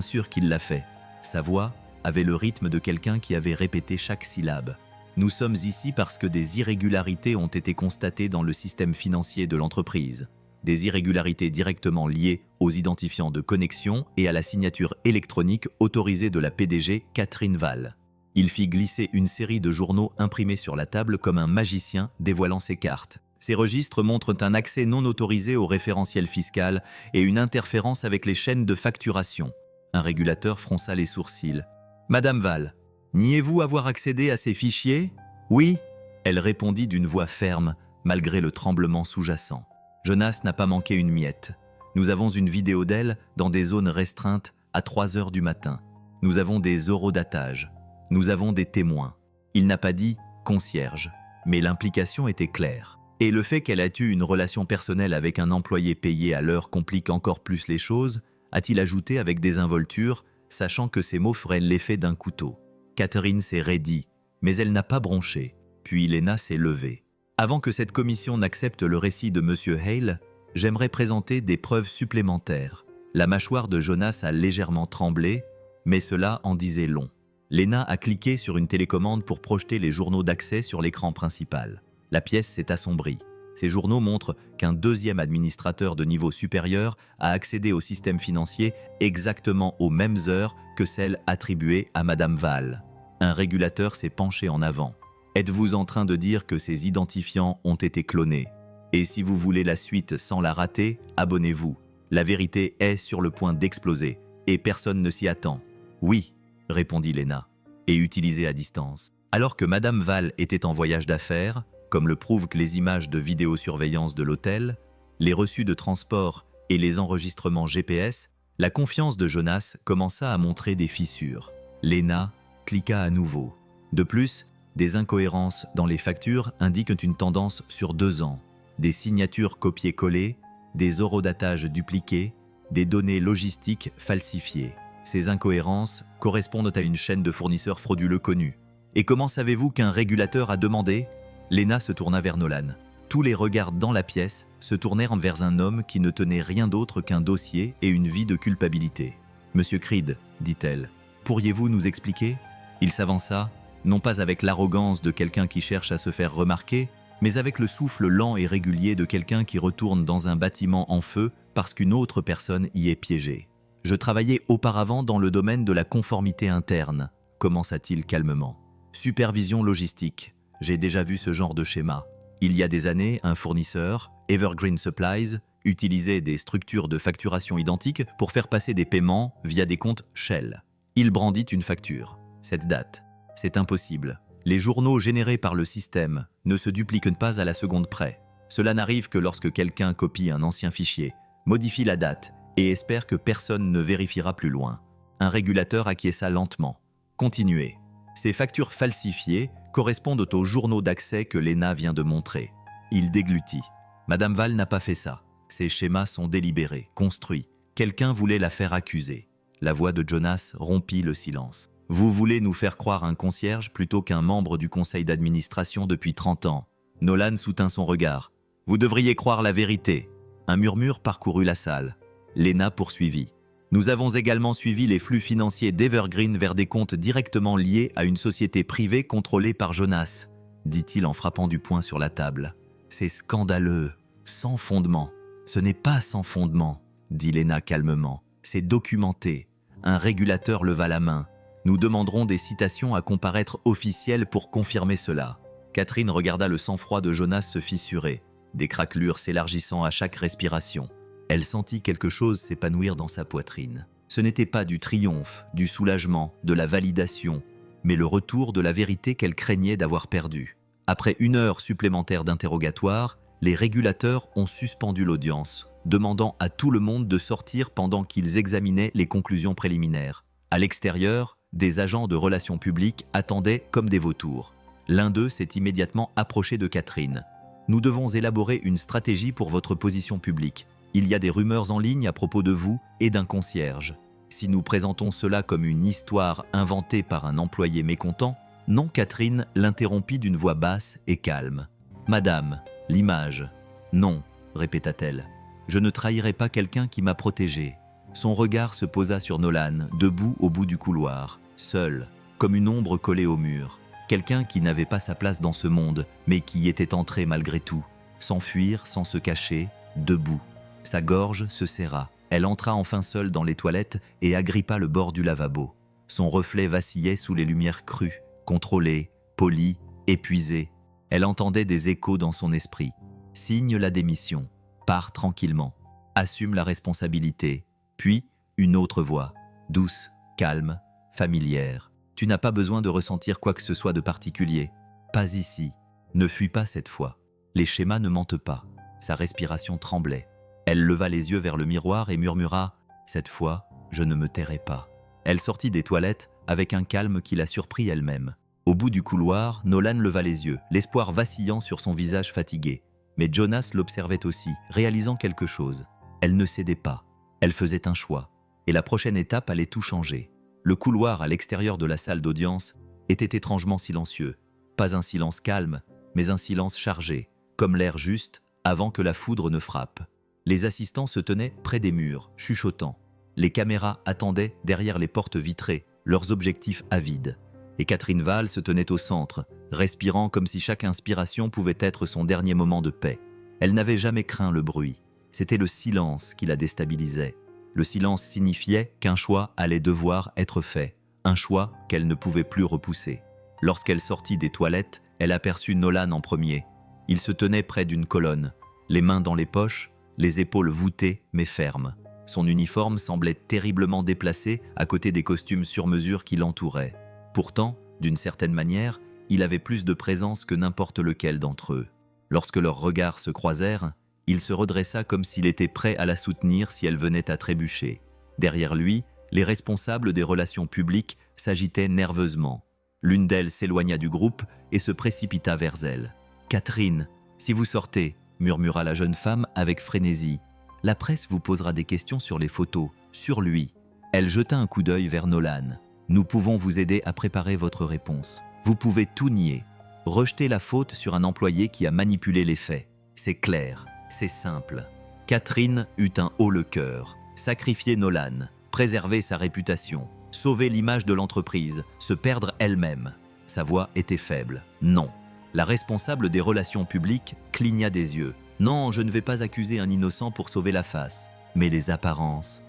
sûr qu'il l'a fait. Sa voix avait le rythme de quelqu'un qui avait répété chaque syllabe. Nous sommes ici parce que des irrégularités ont été constatées dans le système financier de l'entreprise. Des irrégularités directement liées aux identifiants de connexion et à la signature électronique autorisée de la PDG Catherine Val. Il fit glisser une série de journaux imprimés sur la table comme un magicien dévoilant ses cartes. Ces registres montrent un accès non autorisé au référentiel fiscal et une interférence avec les chaînes de facturation. Un régulateur fronça les sourcils. « Madame Val, niez-vous avoir accédé à ces fichiers ?»« Oui », elle répondit d'une voix ferme, malgré le tremblement sous-jacent. Jonas n'a pas manqué une miette. Nous avons une vidéo d'elle dans des zones restreintes à 3 heures du matin. Nous avons des horodatages. Nous avons des témoins. Il n'a pas dit « concierge », mais l'implication était claire. Et le fait qu'elle ait eu une relation personnelle avec un employé payé à l'heure complique encore plus les choses, a-t-il ajouté avec désinvolture, sachant que ces mots feraient l'effet d'un couteau. Catherine s'est raidie, mais elle n'a pas bronché. Puis Léna s'est levée. Avant que cette commission n'accepte le récit de M. Hale, j'aimerais présenter des preuves supplémentaires. La mâchoire de Jonas a légèrement tremblé, mais cela en disait long. Léna a cliqué sur une télécommande pour projeter les journaux d'accès sur l'écran principal. La pièce s'est assombrie. Ces journaux montrent qu'un 2e administrateur de niveau supérieur a accédé au système financier exactement aux mêmes heures que celles attribuées à Madame Val. Un régulateur s'est penché en avant. Êtes-vous en train de dire que ces identifiants ont été clonés? Et si vous voulez la suite sans la rater, abonnez-vous. La vérité est sur le point d'exploser, et personne ne s'y attend. Oui, répondit Léna, et utilisé à distance. Alors que Madame Val était en voyage d'affaires, comme le prouvent les images de vidéosurveillance de l'hôtel, les reçus de transport et les enregistrements GPS, la confiance de Jonas commença à montrer des fissures. Léna cliqua à nouveau. De plus, des incohérences dans les factures indiquent une tendance sur 2 ans. Des signatures copiées-collées, des horodatages dupliqués, des données logistiques falsifiées. Ces incohérences correspondent à une chaîne de fournisseurs frauduleux connus. Et comment savez-vous qu'un régulateur a demandé ? Léna se tourna vers Nolan. Tous les regards dans la pièce se tournèrent vers un homme qui ne tenait rien d'autre qu'un dossier et une vie de culpabilité. « Monsieur Creed, dit-elle, pourriez-vous nous expliquer ?» Il s'avança, non pas avec l'arrogance de quelqu'un qui cherche à se faire remarquer, mais avec le souffle lent et régulier de quelqu'un qui retourne dans un bâtiment en feu parce qu'une autre personne y est piégée. « Je travaillais auparavant dans le domaine de la conformité interne, commença-t-il calmement. Supervision logistique. J'ai déjà vu ce genre de schéma. Il y a des années, un fournisseur, Evergreen Supplies, utilisait des structures de facturation identiques pour faire passer des paiements via des comptes Shell. Il brandit une facture. Cette date. C'est impossible. Les journaux générés par le système ne se dupliquent pas à la seconde près. Cela n'arrive que lorsque quelqu'un copie un ancien fichier, modifie la date et espère que personne ne vérifiera plus loin. Un régulateur acquiesça lentement. Continuez. Ces factures falsifiées correspondent aux journaux d'accès que Léna vient de montrer. Il déglutit. Madame Val n'a pas fait ça. Ces schémas sont délibérés, construits. Quelqu'un voulait la faire accuser. La voix de Jonas rompit le silence. Vous voulez nous faire croire un concierge plutôt qu'un membre du conseil d'administration depuis 30 ans. Nolan soutint son regard. Vous devriez croire la vérité. Un murmure parcourut la salle. Léna poursuivit. Nous avons également suivi les flux financiers d'Evergreen vers des comptes directement liés à une société privée contrôlée par Jonas, dit-il en frappant du poing sur la table. C'est scandaleux, sans fondement. Ce n'est pas sans fondement, dit Léna calmement. C'est documenté. Un régulateur leva la main. Nous demanderons des citations à comparaître officielles pour confirmer cela. Catherine regarda le sang-froid de Jonas se fissurer, des craquelures s'élargissant à chaque respiration. Elle sentit quelque chose s'épanouir dans sa poitrine. Ce n'était pas du triomphe, du soulagement, de la validation, mais le retour de la vérité qu'elle craignait d'avoir perdue. Après 1 heure supplémentaire d'interrogatoire, les régulateurs ont suspendu l'audience, demandant à tout le monde de sortir pendant qu'ils examinaient les conclusions préliminaires. À l'extérieur, des agents de relations publiques attendaient comme des vautours. L'un d'eux s'est immédiatement approché de Catherine. « Nous devons élaborer une stratégie pour votre position publique. Il y a des rumeurs en ligne à propos de vous et d'un concierge. Si nous présentons cela comme une histoire inventée par un employé mécontent, » Non, Catherine l'interrompit d'une voix basse et calme. « Madame, l'image. »« Non, » répéta-t-elle. « Je ne trahirai pas quelqu'un qui m'a protégée. » Son regard se posa sur Nolan, debout au bout du couloir, seul, comme une ombre collée au mur. Quelqu'un qui n'avait pas sa place dans ce monde, mais qui y était entré malgré tout. S'enfuir sans se cacher, debout. Sa gorge se serra. Elle entra enfin seule dans les toilettes et agrippa le bord du lavabo. Son reflet vacillait sous les lumières crues, contrôlée, polie, épuisée. Elle entendait des échos dans son esprit. Signe la démission. Pars tranquillement. Assume la responsabilité. Puis, une autre voix, douce, calme, familière. Tu n'as pas besoin de ressentir quoi que ce soit de particulier. Pas ici. Ne fuis pas cette fois. Les schémas ne mentent pas. Sa respiration tremblait. Elle leva les yeux vers le miroir et murmura « Cette fois, je ne me tairai pas ». Elle sortit des toilettes avec un calme qui la surprit elle-même. Au bout du couloir, Nolan leva les yeux, l'espoir vacillant sur son visage fatigué. Mais Jonas l'observait aussi, réalisant quelque chose. Elle ne cédait pas. Elle faisait un choix. Et la prochaine étape allait tout changer. Le couloir à l'extérieur de la salle d'audience était étrangement silencieux. Pas un silence calme, mais un silence chargé, comme l'air juste avant que la foudre ne frappe. Les assistants se tenaient près des murs, chuchotant. Les caméras attendaient derrière les portes vitrées, leurs objectifs avides. Et Catherine Val se tenait au centre, respirant comme si chaque inspiration pouvait être son dernier moment de paix. Elle n'avait jamais craint le bruit. C'était le silence qui la déstabilisait. Le silence signifiait qu'un choix allait devoir être fait, un choix qu'elle ne pouvait plus repousser. Lorsqu'elle sortit des toilettes, elle aperçut Nolan en premier. Il se tenait près d'une colonne, les mains dans les poches, les épaules voûtées mais fermes. Son uniforme semblait terriblement déplacé à côté des costumes sur mesure qui l'entouraient. Pourtant, d'une certaine manière, il avait plus de présence que n'importe lequel d'entre eux. Lorsque leurs regards se croisèrent, il se redressa comme s'il était prêt à la soutenir si elle venait à trébucher. Derrière lui, les responsables des relations publiques s'agitaient nerveusement. L'une d'elles s'éloigna du groupe et se précipita vers elle. « Catherine, si vous sortez », murmura la jeune femme avec frénésie. « La presse vous posera des questions sur les photos, sur lui. » Elle jeta un coup d'œil vers Nolan. « Nous pouvons vous aider à préparer votre réponse. Vous pouvez tout nier. Rejeter la faute sur un employé qui a manipulé les faits. C'est clair, c'est simple. » Catherine eut un haut-le-cœur. Sacrifier Nolan, préserver sa réputation, sauver l'image de l'entreprise, se perdre elle-même. Sa voix était faible. Non. La responsable des relations publiques cligna des yeux. « Non, je ne vais pas accuser un innocent pour sauver la face. » « Mais les apparences,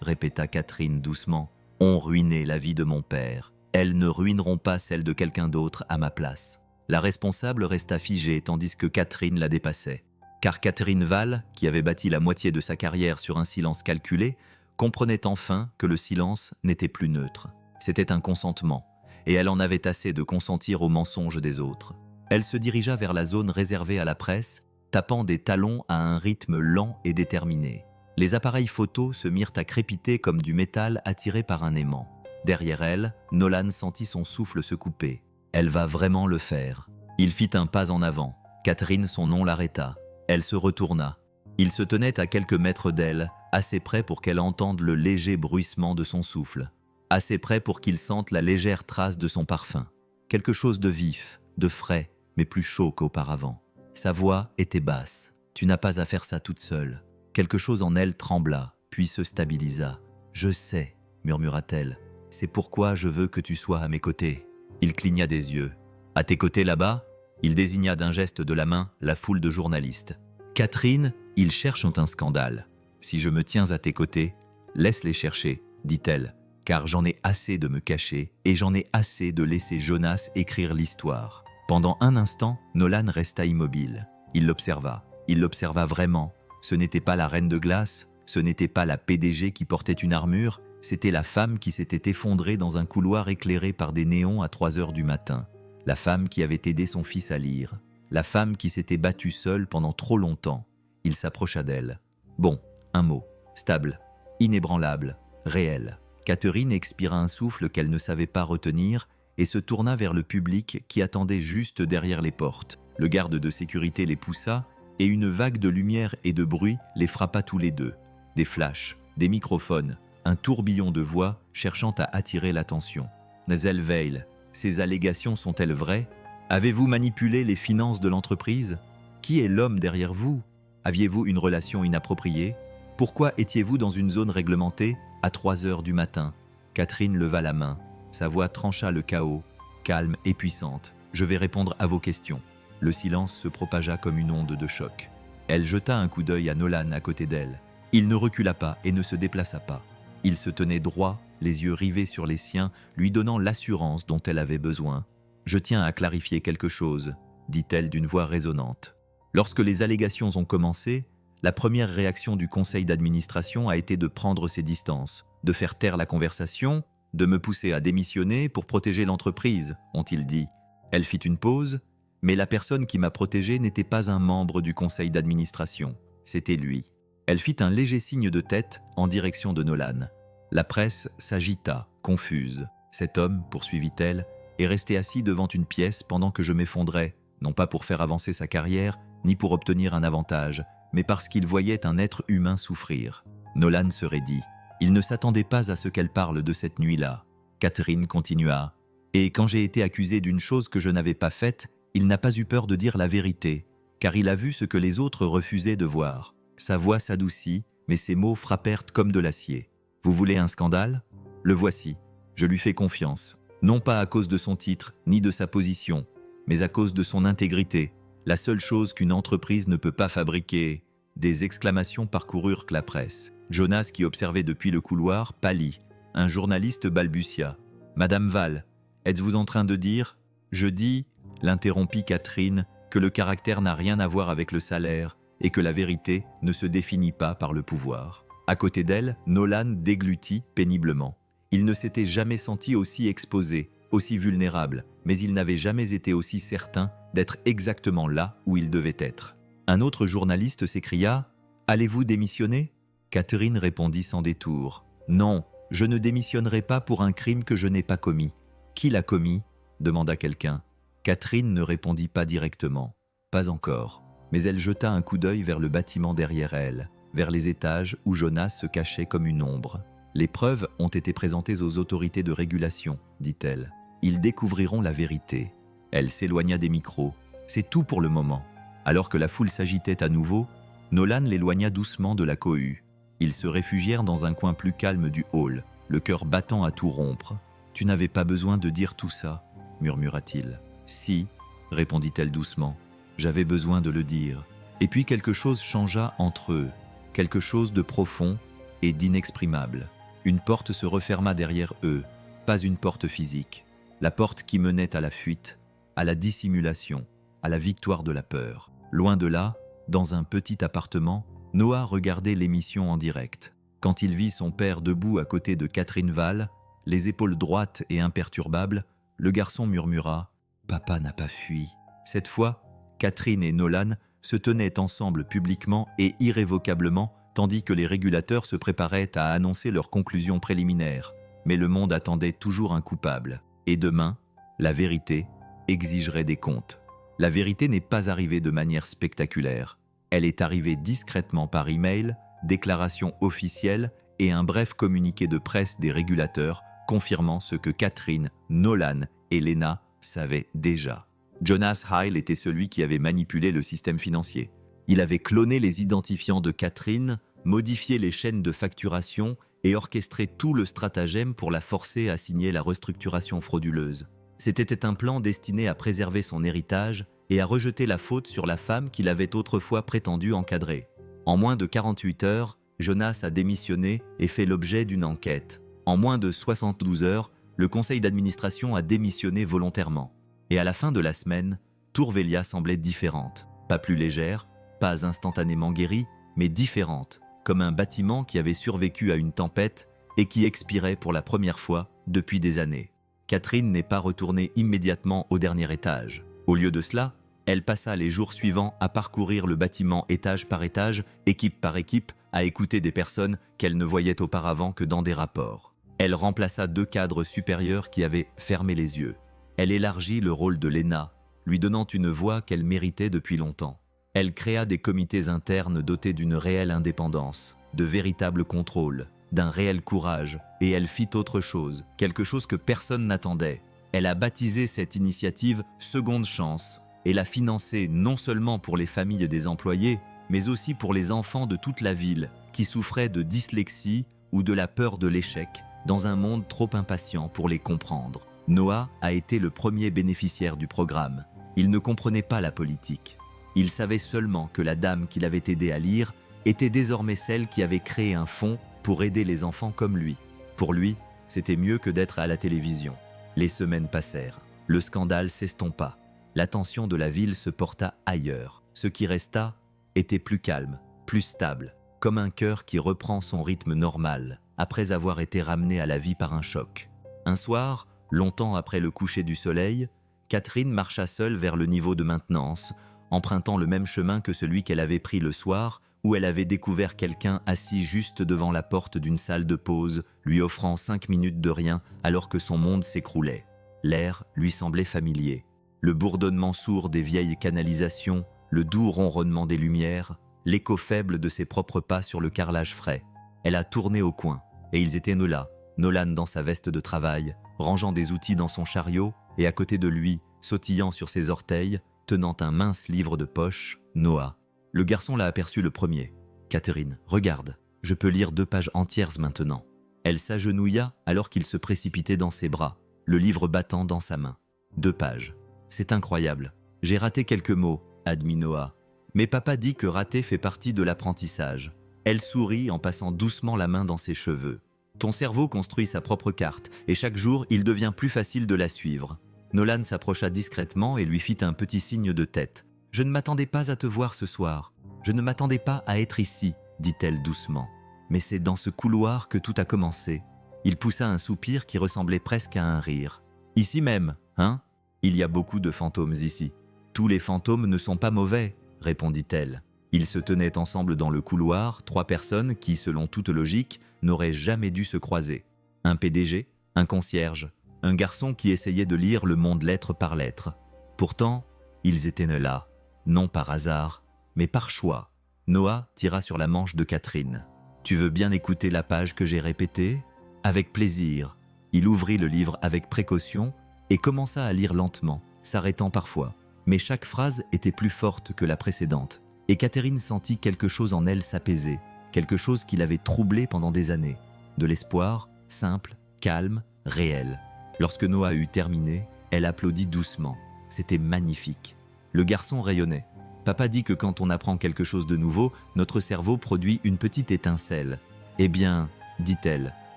répéta Catherine doucement, ont ruiné la vie de mon père. Elles ne ruineront pas celle de quelqu'un d'autre à ma place. » La responsable resta figée tandis que Catherine la dépassait. Car Catherine Val, qui avait bâti la moitié de sa carrière sur un silence calculé, comprenait enfin que le silence n'était plus neutre. C'était un consentement, et elle en avait assez de consentir aux mensonges des autres. Elle se dirigea vers la zone réservée à la presse, tapant des talons à un rythme lent et déterminé. Les appareils photos se mirent à crépiter comme du métal attiré par un aimant. Derrière elle, Nolan sentit son souffle se couper. Elle va vraiment le faire. Il fit un pas en avant. Catherine, son nom, l'arrêta. Elle se retourna. Il se tenait à quelques mètres d'elle, assez près pour qu'elle entende le léger bruissement de son souffle. Assez près pour qu'il sente la légère trace de son parfum. Quelque chose de vif, de frais, mais plus chaud qu'auparavant. Sa voix était basse. « Tu n'as pas à faire ça toute seule. » Quelque chose en elle trembla, puis se stabilisa. « Je sais, » murmura-t-elle. « C'est pourquoi je veux que tu sois à mes côtés. » Il cligna des yeux. « À tes côtés là-bas ?» Il désigna d'un geste de la main la foule de journalistes. « Catherine, ils cherchent un scandale. Si je me tiens à tes côtés, laisse-les chercher, dit-elle, car j'en ai assez de me cacher et j'en ai assez de laisser Jonas écrire l'histoire. » Pendant un instant, Nolan resta immobile. Il l'observa vraiment, Ce n'était pas la reine de glace, ce n'était pas la PDG qui portait une armure, c'était la femme qui s'était effondrée dans un couloir éclairé par des néons à 3 heures du matin. La femme qui avait aidé son fils à lire. La femme qui s'était battue seule pendant trop longtemps. Il s'approcha d'elle. Bon, un mot. Stable, inébranlable, réel. Catherine expira un souffle qu'elle ne savait pas retenir et se tourna vers le public qui attendait juste derrière les portes. Le garde de sécurité les poussa et une vague de lumière et de bruit les frappa tous les deux. Des flashs, des microphones, un tourbillon de voix cherchant à attirer l'attention. Zellweil, ces allégations sont-elles vraies? Avez-vous manipulé les finances de l'entreprise? Qui est l'homme derrière vous? Aviez-vous une relation inappropriée? Pourquoi étiez-vous dans une zone réglementée à 3 heures du matin? Catherine leva la main. Sa voix trancha le chaos, calme et puissante. Je vais répondre à vos questions. Le silence se propagea comme une onde de choc. Elle jeta un coup d'œil à Nolan à côté d'elle. Il ne recula pas et ne se déplaça pas. Il se tenait droit, les yeux rivés sur les siens, lui donnant l'assurance dont elle avait besoin. « Je tiens à clarifier quelque chose », dit-elle d'une voix résonnante. Lorsque les allégations ont commencé, la première réaction du conseil d'administration a été de prendre ses distances, de faire taire la conversation, de me pousser à démissionner pour protéger l'entreprise, ont-ils dit. Elle fit une pause, mais la personne qui m'a protégé n'était pas un membre du conseil d'administration, c'était lui. Elle fit un léger signe de tête en direction de Nolan. La presse s'agita, confuse. Cet homme, poursuivit-elle, est resté assis devant une pièce pendant que je m'effondrais, non pas pour faire avancer sa carrière, ni pour obtenir un avantage, mais parce qu'il voyait un être humain souffrir. Nolan se raidit. Il ne s'attendait pas à ce qu'elle parle de cette nuit-là. Catherine continua. Et quand j'ai été accusé d'une chose que je n'avais pas faite, il n'a pas eu peur de dire la vérité, car il a vu ce que les autres refusaient de voir. Sa voix s'adoucit, mais ses mots frappèrent comme de l'acier. Vous voulez un scandale? Le voici. Je lui fais confiance. Non pas à cause de son titre, ni de sa position, mais à cause de son intégrité. La seule chose qu'une entreprise ne peut pas fabriquer. Des exclamations parcoururent la presse. Jonas, qui observait depuis le couloir, pâlit. Un journaliste balbutia. « Madame Val, êtes-vous en train de dire ?»« Je dis, » l'interrompit Catherine, « que le caractère n'a rien à voir avec le salaire et que la vérité ne se définit pas par le pouvoir. » À côté d'elle, Nolan déglutit péniblement. Il ne s'était jamais senti aussi exposé, aussi vulnérable, mais il n'avait jamais été aussi certain d'être exactement là où il devait être. Un autre journaliste s'écria « Allez-vous démissionner ?» Catherine répondit sans détour « Non, je ne démissionnerai pas pour un crime que je n'ai pas commis. »« Qui l'a commis ?» demanda quelqu'un. Catherine ne répondit pas directement. Pas encore. Mais elle jeta un coup d'œil vers le bâtiment derrière elle, vers les étages où Jonas se cachait comme une ombre. « Les preuves ont été présentées aux autorités de régulation, dit-elle. Ils découvriront la vérité. » Elle s'éloigna des micros. « C'est tout pour le moment. » Alors que la foule s'agitait à nouveau, Nolan l'éloigna doucement de la cohue. Ils se réfugièrent dans un coin plus calme du hall, le cœur battant à tout rompre. « Tu n'avais pas besoin de dire tout ça, » murmura-t-il. « Si, » répondit-elle doucement, « j'avais besoin de le dire. » Et puis quelque chose changea entre eux, quelque chose de profond et d'inexprimable. Une porte se referma derrière eux, pas une porte physique. La porte qui menait à la fuite, à la dissimulation, à la victoire de la peur. Loin de là, dans un petit appartement, Noah regardait l'émission en direct. Quand il vit son père debout à côté de Catherine Val, les épaules droites et imperturbables, le garçon murmura « Papa n'a pas fui ». Cette fois, Catherine et Nolan se tenaient ensemble publiquement et irrévocablement, tandis que les régulateurs se préparaient à annoncer leurs conclusions préliminaires. Mais le monde attendait toujours un coupable. Et demain, la vérité exigerait des comptes. La vérité n'est pas arrivée de manière spectaculaire. Elle est arrivée discrètement par email, déclaration officielle et un bref communiqué de presse des régulateurs confirmant ce que Catherine, Nolan et Lena savaient déjà. Jonas Hyle était celui qui avait manipulé le système financier. Il avait cloné les identifiants de Catherine, modifié les chaînes de facturation et orchestré tout le stratagème pour la forcer à signer la restructuration frauduleuse. C'était un plan destiné à préserver son héritage et à rejeter la faute sur la femme qu'il avait autrefois prétendu encadrer. En moins de 48 heures, Jonas a démissionné et fait l'objet d'une enquête. En moins de 72 heures, le conseil d'administration a démissionné volontairement. Et à la fin de la semaine, Tourvelia semblait différente. Pas plus légère, pas instantanément guérie, mais différente, comme un bâtiment qui avait survécu à une tempête et qui expirait pour la première fois depuis des années. Catherine n'est pas retournée immédiatement au dernier étage. Au lieu de cela, elle passa les jours suivants à parcourir le bâtiment étage par étage, équipe par équipe, à écouter des personnes qu'elle ne voyait auparavant que dans des rapports. Elle remplaça 2 cadres supérieurs qui avaient fermé les yeux. Elle élargit le rôle de Lena, lui donnant une voix qu'elle méritait depuis longtemps. Elle créa des comités internes dotés d'une réelle indépendance, de véritables contrôles, d'un réel courage, et elle fit autre chose, quelque chose que personne n'attendait. Elle a baptisé cette initiative « Seconde Chance » et l'a financée non seulement pour les familles des employés, mais aussi pour les enfants de toute la ville qui souffraient de dyslexie ou de la peur de l'échec dans un monde trop impatient pour les comprendre. Noah a été le premier bénéficiaire du programme. Il ne comprenait pas la politique. Il savait seulement que la dame qui l'avait aidé à lire était désormais celle qui avait créé un fonds pour aider les enfants comme lui. Pour lui, c'était mieux que d'être à la télévision. Les semaines passèrent. Le scandale s'estompa. L'attention de la ville se porta ailleurs. Ce qui resta était plus calme, plus stable, comme un cœur qui reprend son rythme normal, après avoir été ramené à la vie par un choc. Un soir, longtemps après le coucher du soleil, Catherine marcha seule vers le niveau de maintenance, empruntant le même chemin que celui qu'elle avait pris le soir, où elle avait découvert quelqu'un assis juste devant la porte d'une salle de pause, lui offrant 5 minutes de rien alors que son monde s'écroulait. L'air lui semblait familier. Le bourdonnement sourd des vieilles canalisations, le doux ronronnement des lumières, l'écho faible de ses propres pas sur le carrelage frais. Elle a tourné au coin, et ils étaient là, Nolan dans sa veste de travail, rangeant des outils dans son chariot, et à côté de lui, sautillant sur ses orteils, tenant un mince livre de poche, Noah. Le garçon l'a aperçu le premier. « Catherine, regarde, je peux lire 2 pages entières maintenant. » Elle s'agenouilla alors qu'il se précipitait dans ses bras, le livre battant dans sa main. 2 pages. C'est incroyable. J'ai raté quelques mots, admit Noah. Mais papa dit que rater fait partie de l'apprentissage. Elle sourit en passant doucement la main dans ses cheveux. Ton cerveau construit sa propre carte, et chaque jour, il devient plus facile de la suivre. Nolan s'approcha discrètement et lui fit un petit signe de tête. « Je ne m'attendais pas à te voir ce soir. Je ne m'attendais pas à être ici, dit-elle doucement. Mais c'est dans ce couloir que tout a commencé. » Il poussa un soupir qui ressemblait presque à un rire. « Ici même, hein ? Il y a beaucoup de fantômes ici. »« Tous les fantômes ne sont pas mauvais, » répondit-elle. Ils se tenaient ensemble dans le couloir, 3 personnes qui, selon toute logique, n'auraient jamais dû se croiser. Un PDG, un concierge, un garçon qui essayait de lire le monde lettre par lettre. Pourtant, ils étaient là, non par hasard, mais par choix. Noah tira sur la manche de Catherine. « Tu veux bien écouter la page que j'ai répétée ? » « Avec plaisir. » Il ouvrit le livre avec précaution et commença à lire lentement, s'arrêtant parfois. Mais chaque phrase était plus forte que la précédente, et Catherine sentit quelque chose en elle s'apaiser, quelque chose qui l'avait troublée pendant des années. De l'espoir, simple, calme, réel. Lorsque Noah eut terminé, elle applaudit doucement. C'était magnifique. Le garçon rayonnait. Papa dit que quand on apprend quelque chose de nouveau, notre cerveau produit une petite étincelle. « Eh bien, dit-elle,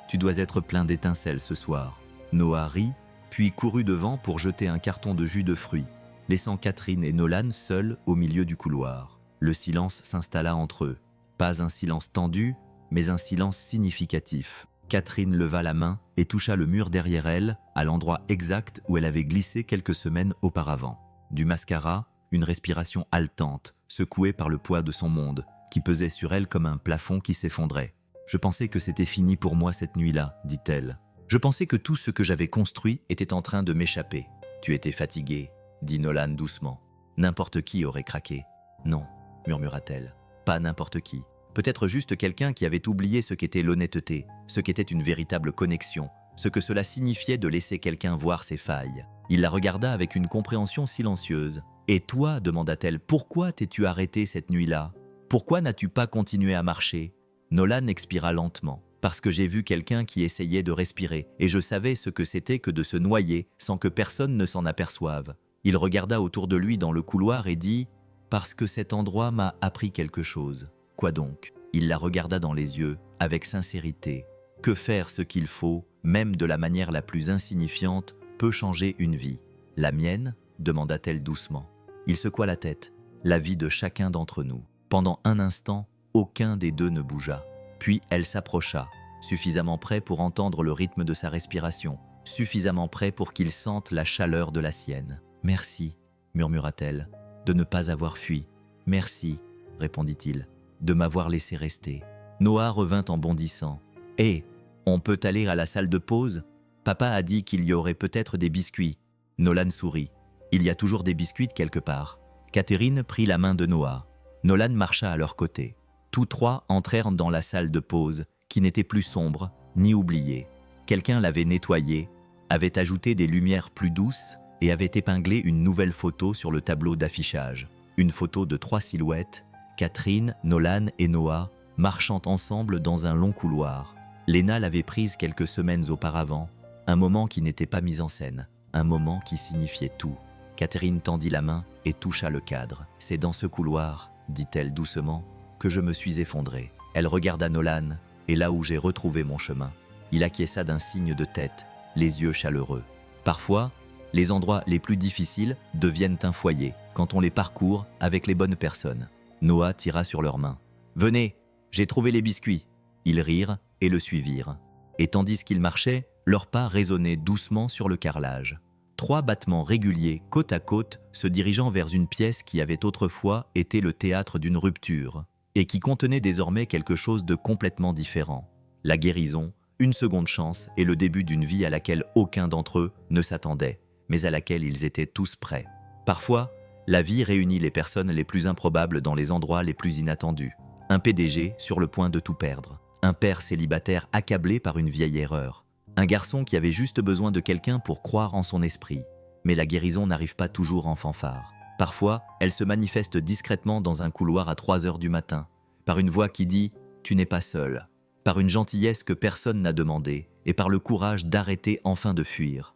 tu dois être plein d'étincelles ce soir. » Noah rit, puis courut devant pour jeter un carton de jus de fruits, laissant Catherine et Nolan seuls au milieu du couloir. Le silence s'installa entre eux. Pas un silence tendu, mais un silence significatif. Catherine leva la main et toucha le mur derrière elle, à l'endroit exact où elle avait glissé quelques semaines auparavant. Du mascara, une respiration haletante, secouée par le poids de son monde, qui pesait sur elle comme un plafond qui s'effondrait. « Je pensais que c'était fini pour moi cette nuit-là, dit-elle. Je pensais que tout ce que j'avais construit était en train de m'échapper. Tu étais fatigué, dit Nolan doucement. N'importe qui aurait craqué. Non, murmura-t-elle. Pas n'importe qui. Peut-être juste quelqu'un qui avait oublié ce qu'était l'honnêteté, ce qu'était une véritable connexion, ce que cela signifiait de laisser quelqu'un voir ses failles. Il la regarda avec une compréhension silencieuse. « Et toi, demanda-t-elle, pourquoi t'es-tu arrêté cette nuit-là? Pourquoi n'as-tu pas continué à marcher ?» Nolan expira lentement. « Parce que j'ai vu quelqu'un qui essayait de respirer, et je savais ce que c'était que de se noyer sans que personne ne s'en aperçoive. » Il regarda autour de lui dans le couloir et dit « Parce que cet endroit m'a appris quelque chose. » Quoi donc? Il la regarda dans les yeux, avec sincérité. Que faire ce qu'il faut, même de la manière la plus insignifiante, peut changer une vie. La mienne? Demanda-t-elle doucement. Il secoua la tête. La vie de chacun d'entre nous. Pendant un instant, aucun des deux ne bougea. Puis elle s'approcha, suffisamment près pour entendre le rythme de sa respiration, suffisamment près pour qu'il sente la chaleur de la sienne. « Merci, murmura-t-elle, de ne pas avoir fui. Merci, répondit-il, de m'avoir laissé rester. » Noah revint en bondissant. « Hé, on peut aller à la salle de pause ? Papa a dit qu'il y aurait peut-être des biscuits. » Nolan sourit. « Il y a toujours des biscuits quelque part. » Catherine prit la main de Noah. Nolan marcha à leur côté. Tous trois entrèrent dans la salle de pause, qui n'était plus sombre, ni oubliée. Quelqu'un l'avait nettoyée, avait ajouté des lumières plus douces et avait épinglé une nouvelle photo sur le tableau d'affichage. Une photo de 3 silhouettes, Catherine, Nolan et Noah, marchant ensemble dans un long couloir. Lena l'avait prise quelques semaines auparavant, un moment qui n'était pas mis en scène, un moment qui signifiait tout. Catherine tendit la main et toucha le cadre. « C'est dans ce couloir, dit-elle doucement, que je me suis effondrée. » Elle regarda Nolan, et là où j'ai retrouvé mon chemin. Il acquiesça d'un signe de tête, les yeux chaleureux. Parfois, les endroits les plus difficiles deviennent un foyer quand on les parcourt avec les bonnes personnes. Noah tira sur leurs mains. « Venez, j'ai trouvé les biscuits. » Ils rirent et le suivirent. Et tandis qu'ils marchaient, leurs pas résonnaient doucement sur le carrelage. 3 battements réguliers, côte à côte, se dirigeant vers une pièce qui avait autrefois été le théâtre d'une rupture et qui contenait désormais quelque chose de complètement différent. La guérison, une seconde chance et le début d'une vie à laquelle aucun d'entre eux ne s'attendait, mais à laquelle ils étaient tous prêts. Parfois, la vie réunit les personnes les plus improbables dans les endroits les plus inattendus. Un PDG sur le point de tout perdre. Un père célibataire accablé par une vieille erreur. Un garçon qui avait juste besoin de quelqu'un pour croire en son esprit. Mais la guérison n'arrive pas toujours en fanfare. Parfois, elle se manifeste discrètement dans un couloir à 3 heures du matin, par une voix qui dit « Tu n'es pas seul », par une gentillesse que personne n'a demandée et par le courage d'arrêter enfin de fuir.